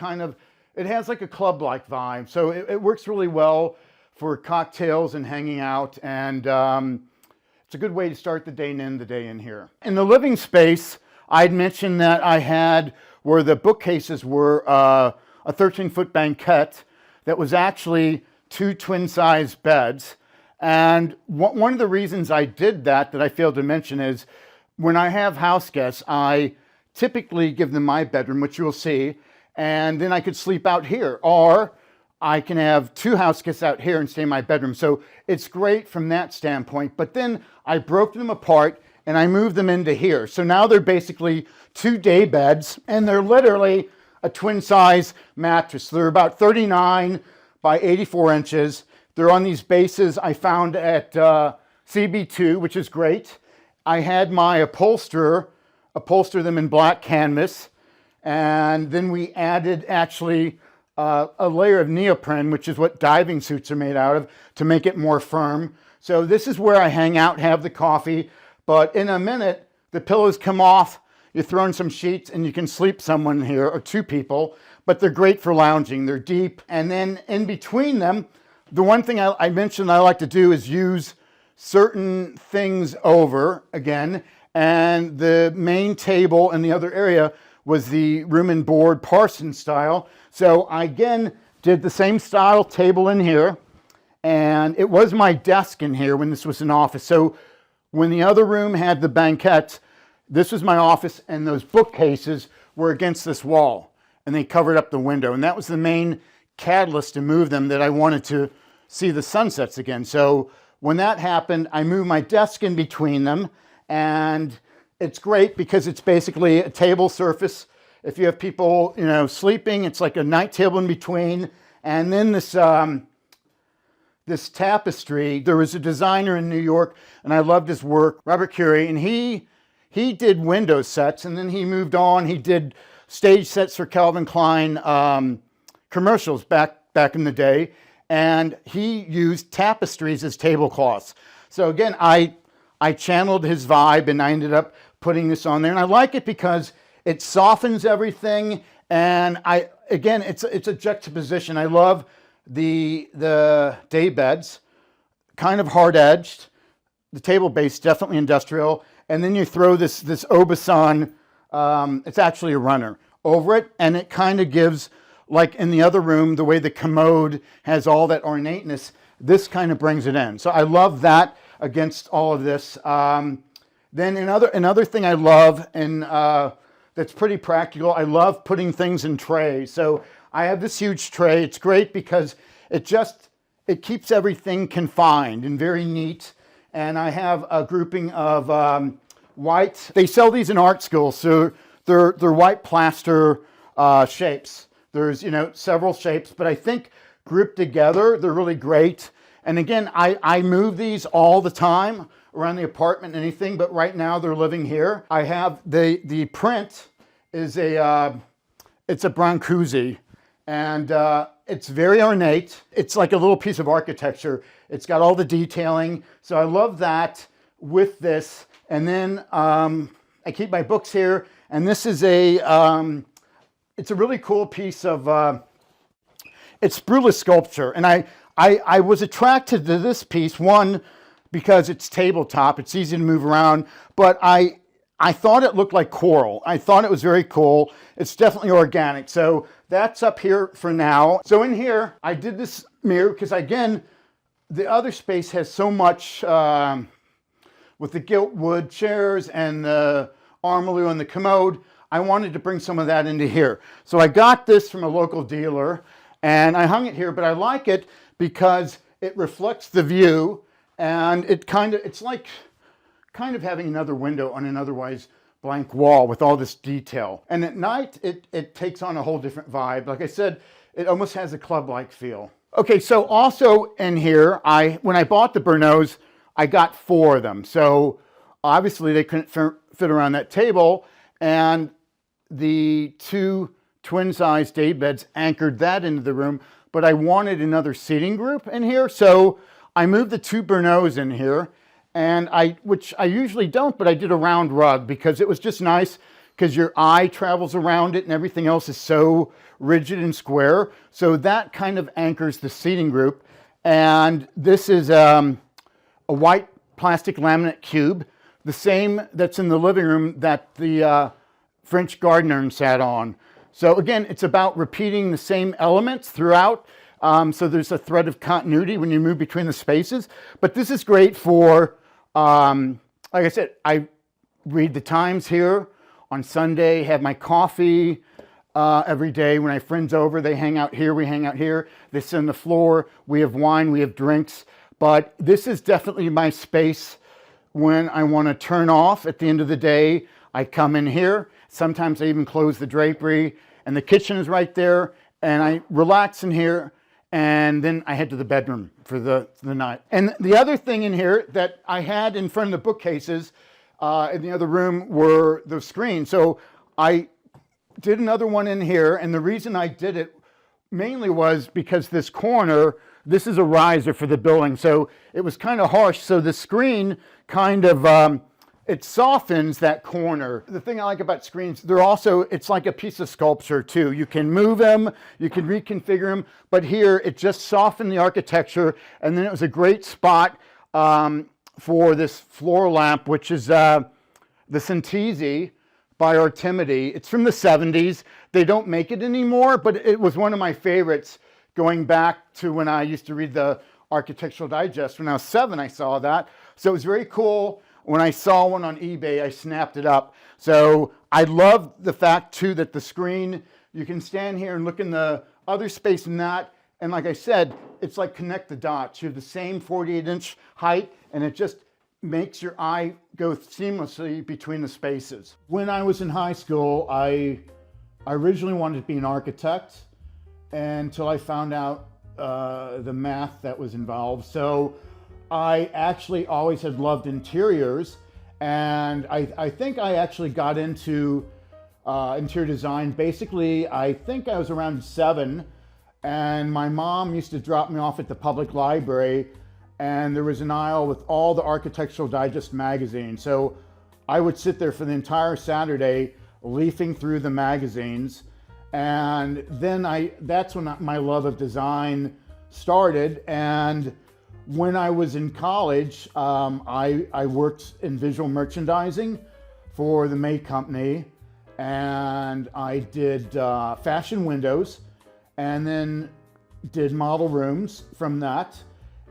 it has like a club-like vibe. So it works really well for cocktails and hanging out, and it's a good way to start the day and end the day in here. In the living space, I'd mentioned that I had where the bookcases were a 13-foot banquette that was actually 2 twin-size beds. And one of the reasons I did that I failed to mention is when I have house guests, I typically give them my bedroom, which you'll see, and then I could sleep out here, or I can have 2 house guests out here and stay in my bedroom. So it's great from that standpoint. But then I broke them apart and I moved them into here. So now they're basically 2 day beds, and they're literally a twin size mattress. They're about 39 by 84 inches. They're on these bases I found at CB2, which is great. I had my upholster them in black canvas, and then we added actually a layer of neoprene, which is what diving suits are made out of, to make it more firm. So this is where I hang out, have the coffee, but in a minute the pillows come off, you throw in some sheets and you can sleep someone here, or 2 people, but they're great for lounging, they're deep. And then in between them, the one thing I mentioned I like to do is use certain things over again. And the main table in the other area was the room and board Parsons style. So I again did the same style table in here, and it was my desk in here when this was an office. So when the other room had the banquettes, this was my office, and those bookcases were against this wall, and they covered up the window. And that was the main catalyst to move them, that I wanted to see the sunsets again. So when that happened, I moved my desk in between them. And it's great because it's basically a table surface. If you have people, sleeping, it's like a night table in between. And then this tapestry, there was a designer in New York, and I loved his work, Robert Curie, and he did window sets, and then he moved on. He did stage sets for Calvin Klein commercials back in the day, and he used tapestries as tablecloths. So again, I channeled his vibe, and I ended up putting this on there. And I like it because it softens everything. And it's a juxtaposition. I love the day beds, kind of hard edged. The table base, definitely industrial. And then you throw this Obasan, it's actually a runner, over it. And it kind of gives, like in the other room, the way the commode has all that ornateness, this kind of brings it in. So I love that against all of this. Then another thing I love, and that's pretty practical, I love putting things in trays. So I have this huge tray. It's great because it keeps everything confined and very neat. And I have a grouping of white. They sell these in art school, so they're white plaster shapes. There's, several shapes, but I think grouped together, they're really great. And again, I move these all the time around the apartment, anything, but right now they're living here. I have the print is it's a Brancusi, and it's very ornate. It's like a little piece of architecture. It's got all the detailing, so I love that with this. And then I keep my books here, and this is it's a really cool piece of it's Brulis sculpture, and I was attracted to this piece, one, because it's tabletop, it's easy to move around, but I thought it looked like coral. I thought it was very cool. It's definitely organic. So that's up here for now. So in here, I did this mirror because, again, the other space has so much with the gilt wood chairs and the armorelu and the commode. I wanted to bring some of that into here. So I got this from a local dealer and I hung it here, but I like it because it reflects the view, and it's like kind of having another window on an otherwise blank wall with all this detail. And at night, it takes on a whole different vibe. Like I said, it almost has a club-like feel. Okay, so also in here, when I bought the Bernots, I got 4 of them. So obviously they couldn't fit around that table, and the 2 twin-size day beds anchored that into the room, but I wanted another seating group in here, so I moved the 2 Bernots in here, and which I usually don't, but I did a round rug because it was just nice because your eye travels around it and everything else is so rigid and square. So that kind of anchors the seating group. And this is a white plastic laminate cube, the same that's in the living room that the French garden sat on. So again, it's about repeating the same elements throughout. So there's a thread of continuity when you move between the spaces. But this is great for, like I said, I read the Times here on Sunday, have my coffee every day. When I have friends over, they hang out here, we hang out here. They sit on the floor, we have wine, we have drinks. But this is definitely my space when I want to turn off at the end of the day. I come in here. Sometimes I even close the drapery, and the kitchen is right there, and I relax in here, and then I head to the bedroom for the night. And the other thing in here that I had in front of the bookcases in the other room were the screens. So I did another one in here, and the reason I did it mainly was because this corner, this is a riser for the building, so it was kind of harsh, so the screen kind of it softens that corner. The thing I like about screens, it's like a piece of sculpture too. You can move them, you can reconfigure them, but here it just softened the architecture, and then it was a great spot for this floor lamp, which is the Sintesi by Artemidi. It's from the 70s. They don't make it anymore, but it was one of my favorites going back to when I used to read the Architectural Digest. When I was 7, I saw that. So it was very cool. When I saw one on eBay, I snapped it up. So I love the fact too that the screen, you can stand here and look in the other space in that. And like I said, it's like connect the dots. You have the same 48-inch height, and it just makes your eye go seamlessly between the spaces. When I was in high school, I originally wanted to be an architect until I found out the math that was involved. So I actually always had loved interiors, and I think I actually got into interior design. Basically, I think I was around 7, and my mom used to drop me off at the public library, and there was an aisle with all the Architectural Digest magazines. So I would sit there for the entire Saturday leafing through the magazines, and then that's when my love of design started. And when I was in college, I worked in visual merchandising for the May Company, and I did fashion windows, and then did model rooms from that.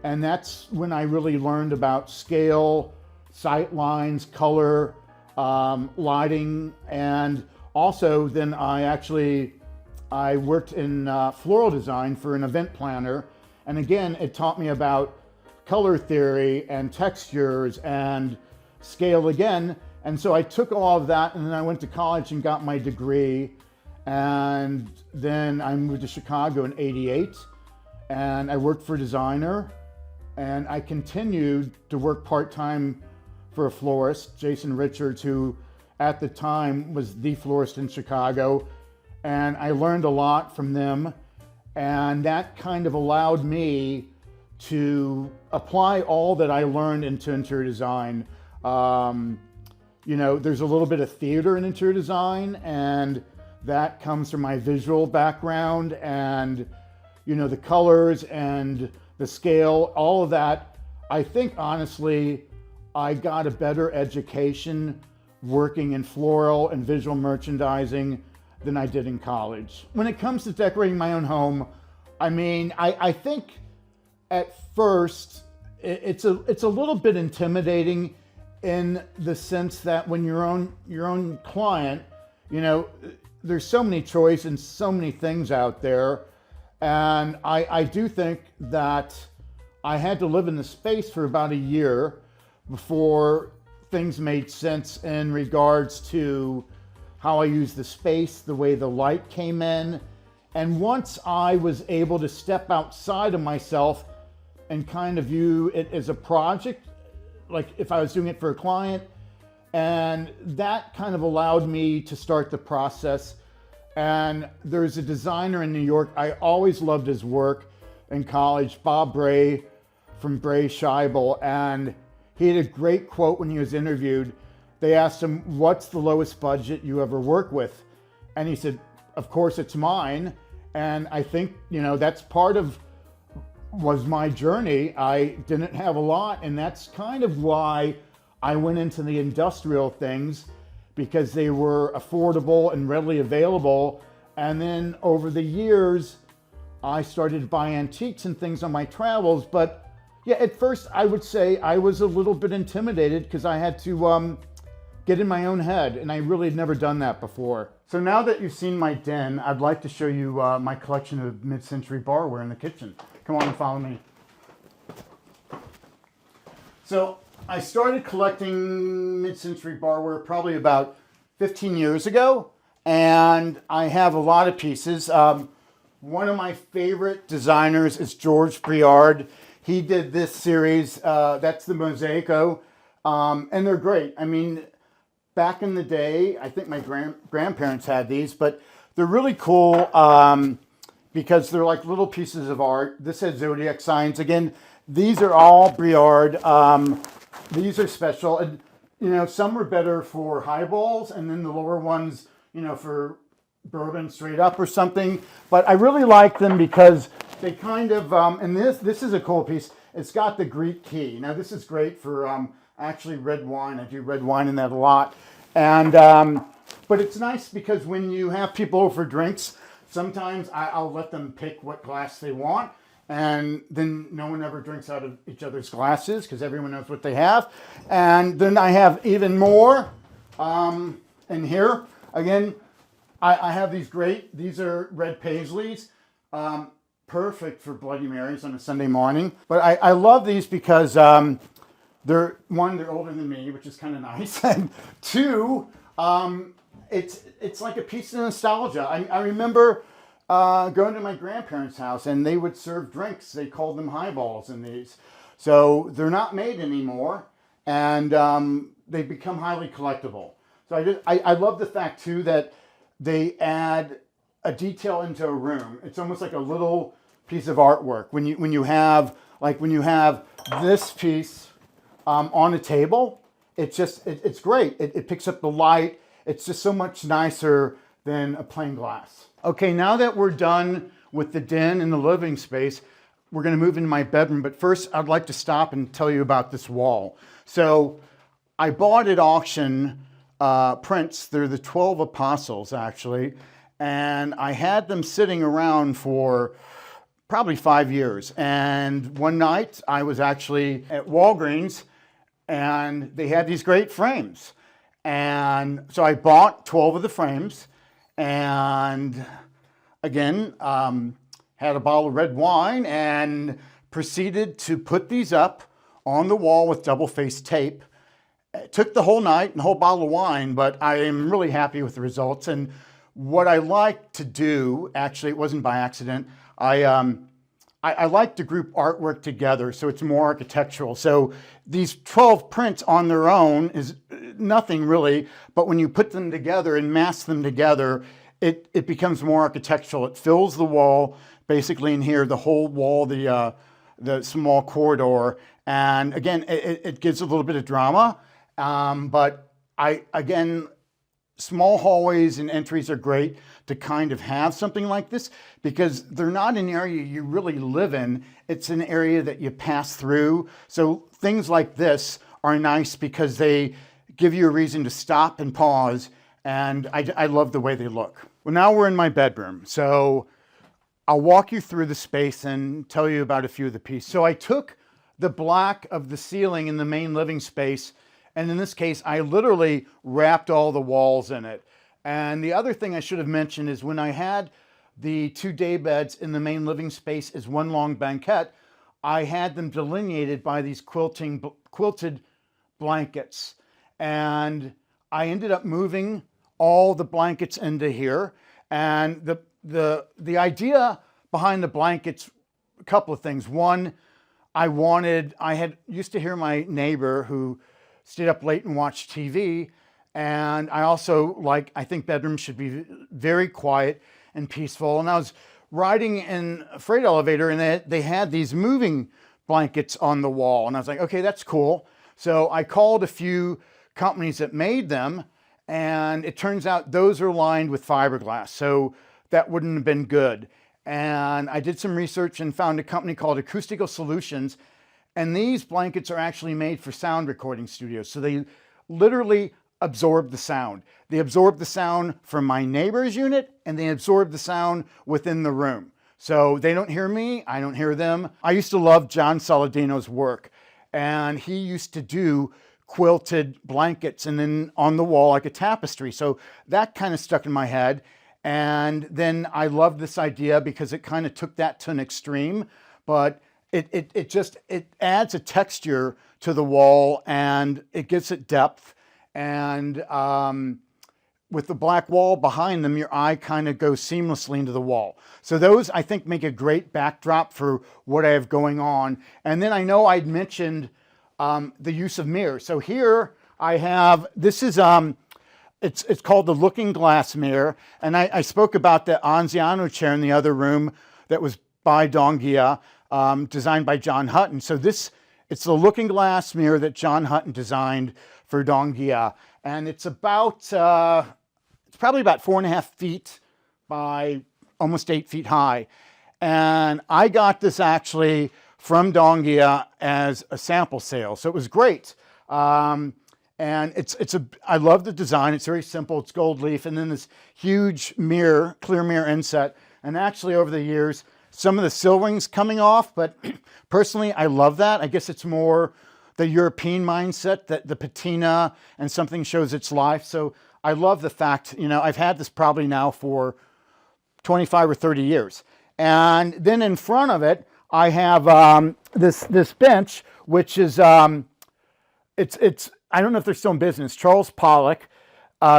And that's when I really learned about scale, sight lines, color, lighting, and also then I actually I worked in floral design for an event planner. And again, it taught me about color theory and textures and scale again. And so I took all of that and then I went to college and got my degree. And then I moved to Chicago in '88 and I worked for a designer. And I continued to work part-time for a florist, Jason Richards, who at the time was the florist in Chicago. And I learned a lot from them. And that kind of allowed me to apply all that I learned into interior design. You know, there's a little bit of theater in interior design, and that comes from my visual background, and, you know, the colors and the scale, all of that. I think, honestly, I got a better education working in floral and visual merchandising than I did in college. When it comes to decorating my own home, I mean, I think at first it's a little bit intimidating in the sense that when your own client, you know, there's so many choices and so many things out there. And I do think that I had to live in the space for about a year before things made sense in regards to how I use the space, the way the light came in. And once I was able to step outside of myself and kind of view it as a project, like if I was doing it for a client, and that kind of allowed me to start the process. And there's a designer in New York, I always loved his work in college, Bob Bray from Bray Scheibel, and he had a great quote when he was interviewed. They asked him, what's the lowest budget you ever work with? And he said, of course it's mine. And I think, you know, that's part of was my journey. I didn't have a lot, and that's kind of why I went into the industrial things, because they were affordable and readily available. And then over the years, I started to buy antiques and things on my travels. But yeah, at first I would say I was a little bit intimidated because I had to get in my own head, and I really had never done that before. So now that you've seen my den, I'd like to show you my collection of mid-century barware in the kitchen. Come on and follow me. So I started collecting mid-century barware probably about 15 years ago, and I have a lot of pieces. One of my favorite designers is George Briard. He did this series, that's the Mosaico, and they're great. I mean, back in the day, I think my grandparents had these, but they're really cool because they're like little pieces of art. This has zodiac signs. Again, these are all Briard. These are special. And, you know, some are better for highballs, and then the lower ones, you know, for bourbon straight up or something. But I really like them because they kind of, and this is a cool piece. It's got the Greek key. Now, this is great for actually red wine. I do red wine in that a lot. And but it's nice because when you have people over for drinks, sometimes I'll let them pick what glass they want, and then no one ever drinks out of each other's glasses because everyone knows what they have. And then I have even more in here. Again, I have these these are red paisleys. Perfect for Bloody Marys on a Sunday morning. But I love these because they're older than me, which is kind of nice. And two, it's like a piece of nostalgia. I remember going to my grandparents' house, and they would serve drinks. They called them highballs in these. So they're not made anymore, and they become highly collectible. So I love the fact too that they add a detail into a room. It's almost like a little piece of artwork. When you have this piece on a table, it's great. It picks up the light. It's just so much nicer than a plain glass. Okay, now that we're done with the den and the living space, we're going to move into my bedroom. But first, I'd like to stop and tell you about this wall. So I bought at auction prints. They're the 12 Apostles, actually. And I had them sitting around for probably 5 years. And one night, I was actually at Walgreens, and they had these great frames. And so I bought 12 of the frames, and again, had a bottle of red wine and proceeded to put these up on the wall with double-faced tape. It took the whole night and a whole bottle of wine, but I am really happy with the results. And what I like to do, actually, it wasn't by accident, I like to group artwork together so it's more architectural. So these 12 prints on their own is nothing really, but when you put them together and mass them together, it becomes more architectural. It fills the wall, basically in here, the whole wall, the small corridor. And again, it gives a little bit of drama, but again, small hallways and entries are great to kind of have something like this because they're not an area you really live in. It's an area that you pass through. So things like this are nice because they give you a reason to stop and pause, and I love the way they look. Well, now we're in my bedroom. So I'll walk you through the space and tell you about a few of the pieces. So I took the black of the ceiling in the main living space, and in this case, I literally wrapped all the walls in it. And the other thing I should have mentioned is when I had the 2 day beds in the main living space as one long banquette, I had them delineated by these quilted blankets. And I ended up moving all the blankets into here. And the idea behind the blankets, a couple of things. One, I used to hear my neighbor who stayed up late and watched TV. And I think bedrooms should be very quiet and peaceful. And I was riding in a freight elevator and they had these moving blankets on the wall. And I was like, okay, that's cool. So I called a few companies that made them, and it turns out those are lined with fiberglass. So that wouldn't have been good. And I did some research and found a company called Acoustical Solutions. And these blankets are actually made for sound recording studios. So they literally absorb the sound. They absorb the sound from my neighbor's unit, and they absorb the sound within the room. So they don't hear me, I don't hear them. I used to love John Saladino's work, and he used to do quilted blankets and then on the wall like a tapestry. So that kind of stuck in my head. And then I loved this idea because it kind of took that to an extreme, but it adds a texture to the wall and it gives it depth. And with the black wall behind them, your eye kind of goes seamlessly into the wall. So those, I think, make a great backdrop for what I have going on. And then I know I'd mentioned the use of mirrors. So here I have, this is, it's called the looking glass mirror. And I spoke about the Anziano chair in the other room that was by Donghia, designed by John Hutton. So it's the looking glass mirror that John Hutton designed for Donghia. And it's about, it's probably about 4.5 feet by almost 8 feet high. And I got this actually from Donghia as a sample sale. So it was great. And I love the design. It's very simple. It's gold leaf. And then this huge mirror, clear mirror inset. And actually over the years, some of the silvering's coming off, but personally, I love that. I guess it's more the European mindset that the patina and something shows its life. So I love the fact, I've had this probably now for 25 or 30 years. And then in front of it, I have this bench, which is, it's I don't know if they're still in business. Charles Pollock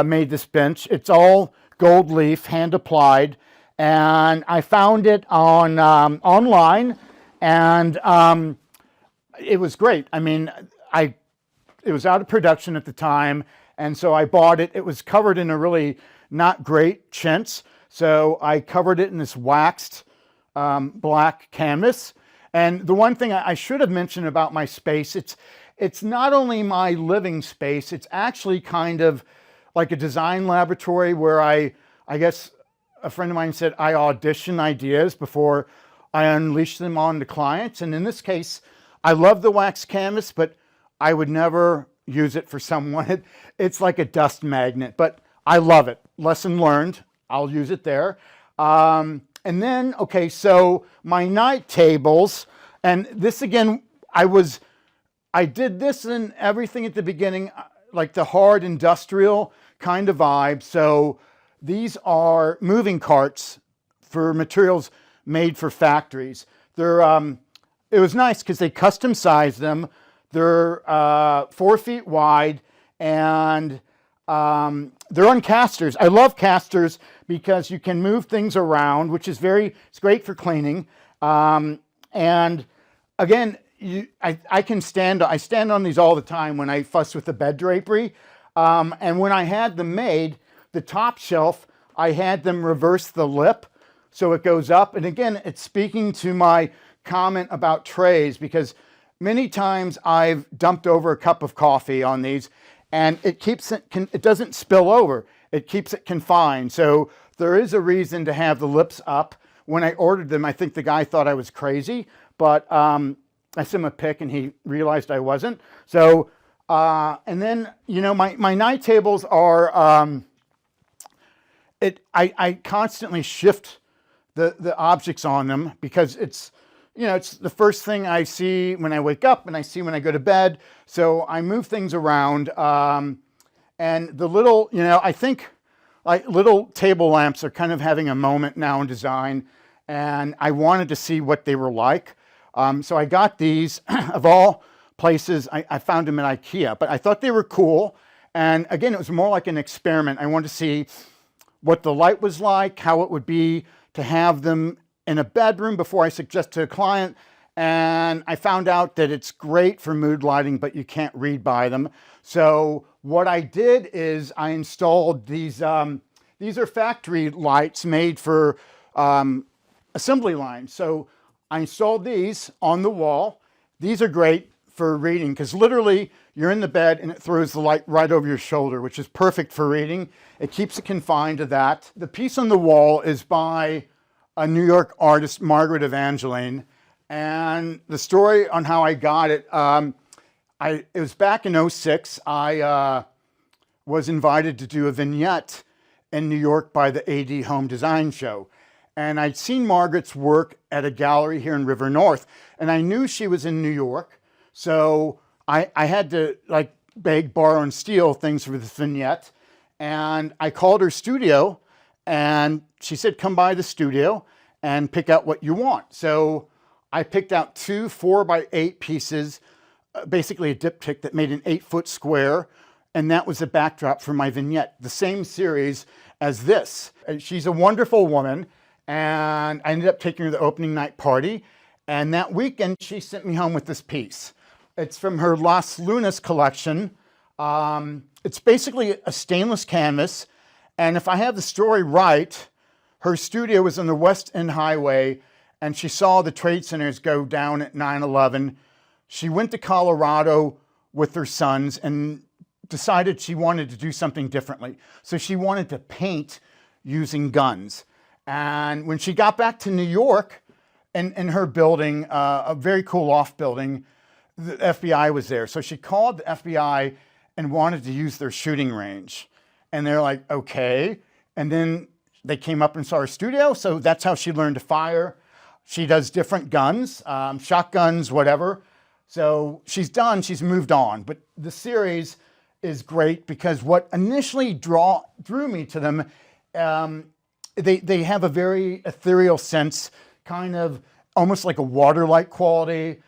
made this bench. It's all gold leaf, hand applied. And I found it on online, and it was great. I mean, it was out of production at the time, and so I bought it. It was covered in a really not great chintz, so I covered it in this waxed black canvas. And the one thing I should have mentioned about my space, it's not only my living space, it's actually kind of like a design laboratory where I guess a friend of mine said I audition ideas before I unleash them on to clients. And in this case, I love the wax canvas, but I would never use it for someone. It's like a dust magnet, but I love it. Lesson learned. I'll use it there. And then, okay, so my night tables, and this again, I did this and everything at the beginning, like the hard industrial kind of vibe. So these are moving carts for materials made for factories. They're, it was nice because they custom sized them. They're 4 feet wide, and they're on casters. I love casters because you can move things around, which is it's great for cleaning. And again, I stand on these all the time when I fuss with the bed drapery. And when I had them made, the top shelf, I had them reverse the lip so it goes up. And again, it's speaking to my comment about trays, because many times I've dumped over a cup of coffee on these, and it doesn't spill over. It keeps it confined. So there is a reason to have the lips up. When I ordered them, I think the guy thought I was crazy, but I sent him a pic and he realized I wasn't. So, and then, you know, my night tables are, I constantly shift the objects on them because it's, you know, it's the first thing I see when I wake up and I see when I go to bed. So I move things around. And the little, you know, I think like little table lamps are kind of having a moment now in design. And I wanted to see what they were like. So I got these, of all places, I found them at IKEA, but I thought they were cool. And again, it was more like an experiment. I wanted to see what the light was like, how it would be to have them in a bedroom before I suggest to a client. And I found out that it's great for mood lighting, but you can't read by them. So what I did is I installed these are factory lights made for assembly lines. So I installed these on the wall. These are great for reading because literally you're in the bed and it throws the light right over your shoulder, which is perfect for reading. It keeps it confined to that. The piece on the wall is by a New York artist, Margaret Evangeline. And the story on how I got it, it was back in '06. I was invited to do a vignette in New York by the AD Home Design Show. And I'd seen Margaret's work at a gallery here in River North. And I knew she was in New York. So I had to like beg, borrow, and steal things for this vignette. And I called her studio and she said, come by the studio and pick out what you want. So I picked out 2 4x8 pieces, basically a diptych that made an 8-foot square. And that was the backdrop for my vignette, the same series as this. She's a wonderful woman. And I ended up taking her to the opening night party. And that weekend, she sent me home with this piece. It's from her Las Lunas collection. It's basically a stainless canvas. And if I have the story right, her studio was on the West End Highway, and she saw the trade centers go down at 9/11. She went to Colorado with her sons and decided she wanted to do something differently. So she wanted to paint using guns. And when she got back to New York, in her building, a very cool loft building, the FBI was there. So she called the FBI and wanted to use their shooting range. And they're like, okay. And then they came up and saw her studio. So that's how she learned to fire. She does different guns, shotguns, whatever. So she's done, she's moved on. But the series is great because what initially drew me to them, they have a very ethereal sense, kind of almost like a water-like quality.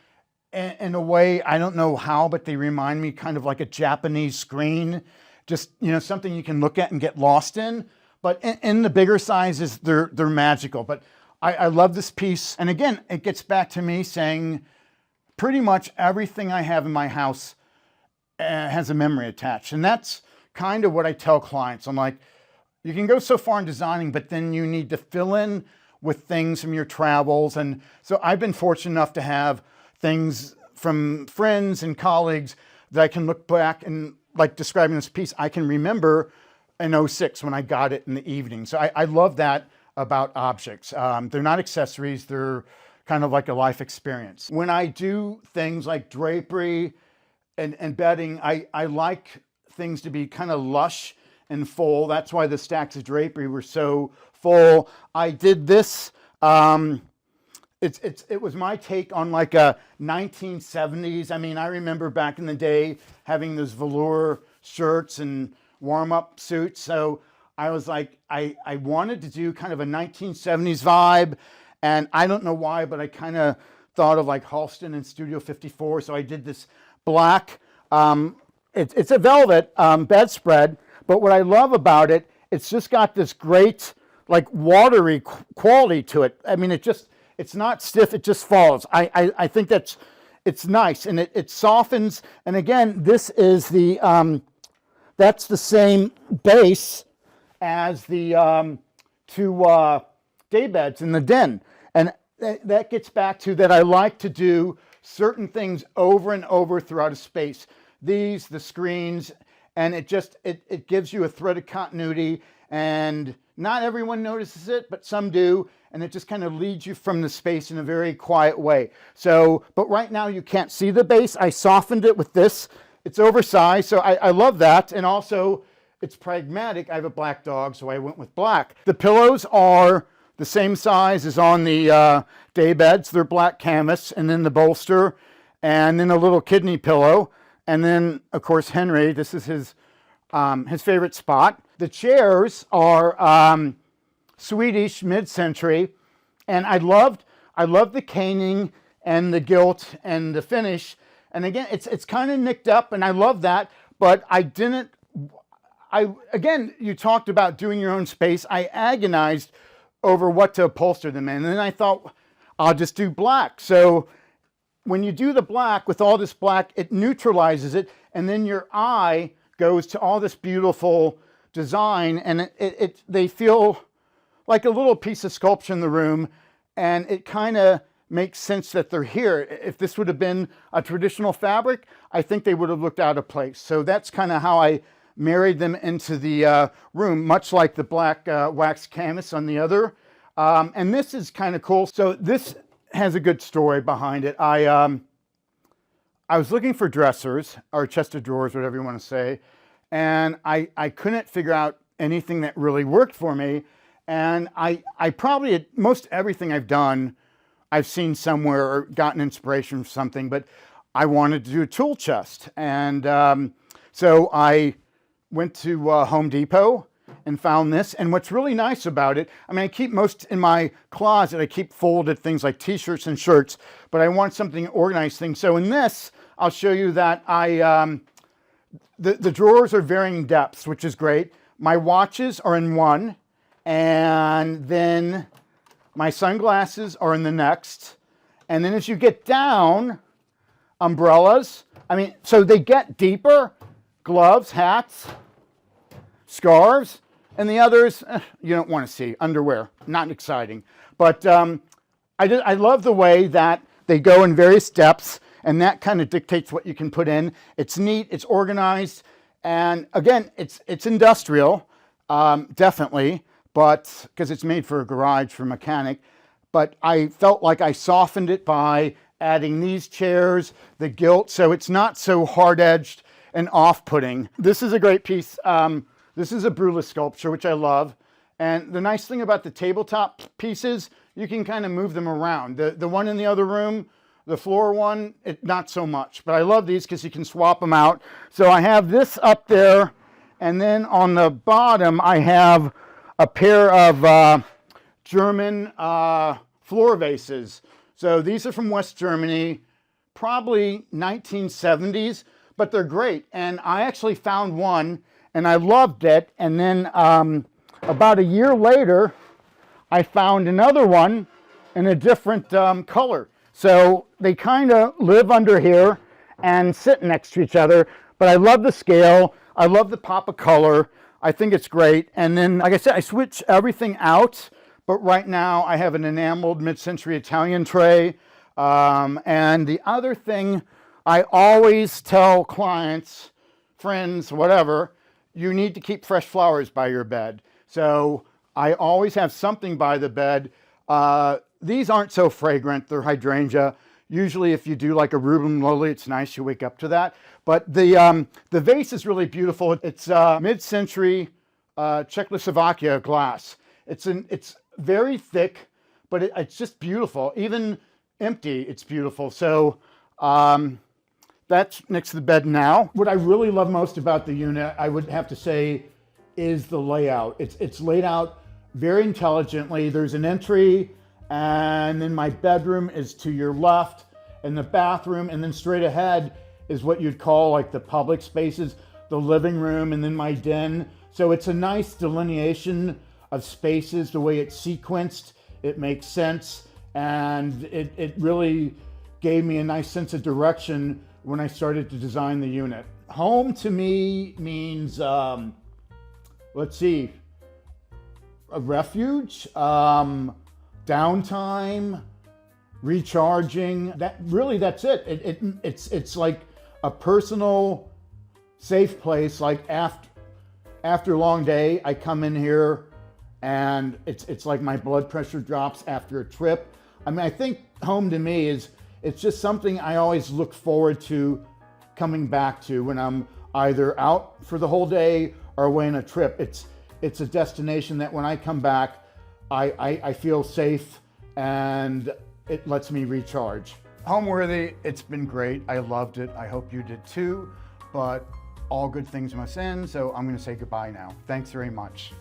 In a way, I don't know how, but they remind me kind of like a Japanese screen, just, you know, something you can look at and get lost in. But in the bigger sizes, they're magical. But I love this piece. And again, it gets back to me saying pretty much everything I have in my house has a memory attached. And that's kind of what I tell clients. I'm like, you can go so far in designing, but then you need to fill in with things from your travels. And so I've been fortunate enough to have things from friends and colleagues that I can look back and, like describing this piece, I can remember in '06 when I got it in the evening. So I love that about objects. They're not accessories, they're kind of like a life experience. When I do things like drapery and bedding, I like things to be kind of lush and full. That's why the stacks of drapery were so full. I did this, it was my take on like a 1970s. I mean, I remember back in the day having those velour shirts and warm-up suits. So I was like, I wanted to do kind of a 1970s vibe, and I don't know why, but I kind of thought of like Halston and Studio 54, so I did this black. It's a velvet bedspread, but what I love about it, it's just got this great like watery quality to it. I mean, it's not stiff, it just falls. I think it's nice, and it softens. And again, this is that's the same base as the two day beds in the den. And that gets back to that I like to do certain things over and over throughout a space. The screens, and it gives you a thread of continuity, and not everyone notices it, but some do, and it just kind of leads you from the space in a very quiet way. So, but right now you can't see the base. I softened it with this. It's oversized, so I love that, and also it's pragmatic. I have a black dog, so I went with black. The pillows are the same size as on the day beds. They're black canvas, and then the bolster, and then a little kidney pillow, and then of course Henry. This is his favorite spot. The chairs are Swedish mid-century, and I loved the caning and the gilt and the finish. And again, it's kind of nicked up, and I love that, but again, you talked about doing your own space. I agonized over what to upholster them in, and then I thought, I'll just do black. So when you do the black, with all this black, it neutralizes it, and then your eye goes to all this beautiful design, and they feel like a little piece of sculpture in the room, and it kind of makes sense that they're here. If this would have been a traditional fabric, I think they would have looked out of place. So that's kind of how I married them into the room, much like the black wax canvas on the other. And this is kind of cool. So this has a good story behind it. I was looking for dressers, or chest of drawers, whatever you want to say, and I couldn't figure out anything that really worked for me. And I probably, most everything I've done, I've seen somewhere or gotten inspiration from something, but I wanted to do a tool chest. And so I went to Home Depot and found this. And what's really nice about it, I mean, I keep most in my closet, I keep folded things like t-shirts and shirts, but I want something organized thing. So in this, I'll show you that the drawers are varying depths, which is great. My watches are in one, and then my sunglasses are in the next. And then as you get down, umbrellas, I mean, so they get deeper, gloves, hats, scarves, and the others, you don't want to see, underwear, not exciting. But I love the way that they go in various depths, and that kind of dictates what you can put in. It's neat, it's organized, and again, it's industrial, definitely, but because it's made for a garage for a mechanic. But I felt like I softened it by adding these chairs, the gilt, so it's not so hard-edged and off-putting. This is a great piece. This is a Brula sculpture, which I love. And the nice thing about the tabletop pieces, you can kind of move them around. The one in the other room, the floor one, not so much. But I love these because you can swap them out. So I have this up there, and then on the bottom, I have a pair of German floor vases. So these are from West Germany, probably 1970s, but they're great. And I actually found one, and I loved it. And then about a year later, I found another one in a different color. So they kind of live under here and sit next to each other. But I love the scale. I love the pop of color. I think it's great. And then, like I said, I switch everything out. But right now, I have an enameled mid-century Italian tray. And the other thing I always tell clients, friends, whatever, you need to keep fresh flowers by your bed. So I always have something by the bed. These aren't so fragrant, they're hydrangea. Usually if you do like a Rubin lily, it's nice, you wake up to that. But the vase is really beautiful. It's mid-century Czechoslovakia glass. It's very thick, but it's just beautiful. Even empty, it's beautiful. So that's next to the bed now. What I really love most about the unit, I would have to say, is the layout. It's laid out very intelligently. There's an entry, and then my bedroom is to your left, and the bathroom, and then straight ahead is what you'd call like the public spaces, the living room, and then my den. So it's a nice delineation of spaces, the way it's sequenced. It makes sense, and it really gave me a nice sense of direction when I started to design the unit. Home to me means, let's see, a refuge, downtime, recharging. That's it. It's like a personal, safe place. Like after a long day, I come in here, and it's like my blood pressure drops after a trip. I mean, I think home to me it's just something I always look forward to coming back to when I'm either out for the whole day or away on a trip. It's a destination that when I come back, I feel safe, and it lets me recharge. Homeworthy, it's been great. I loved it. I hope you did too, but all good things must end, so I'm gonna say goodbye now. Thanks very much.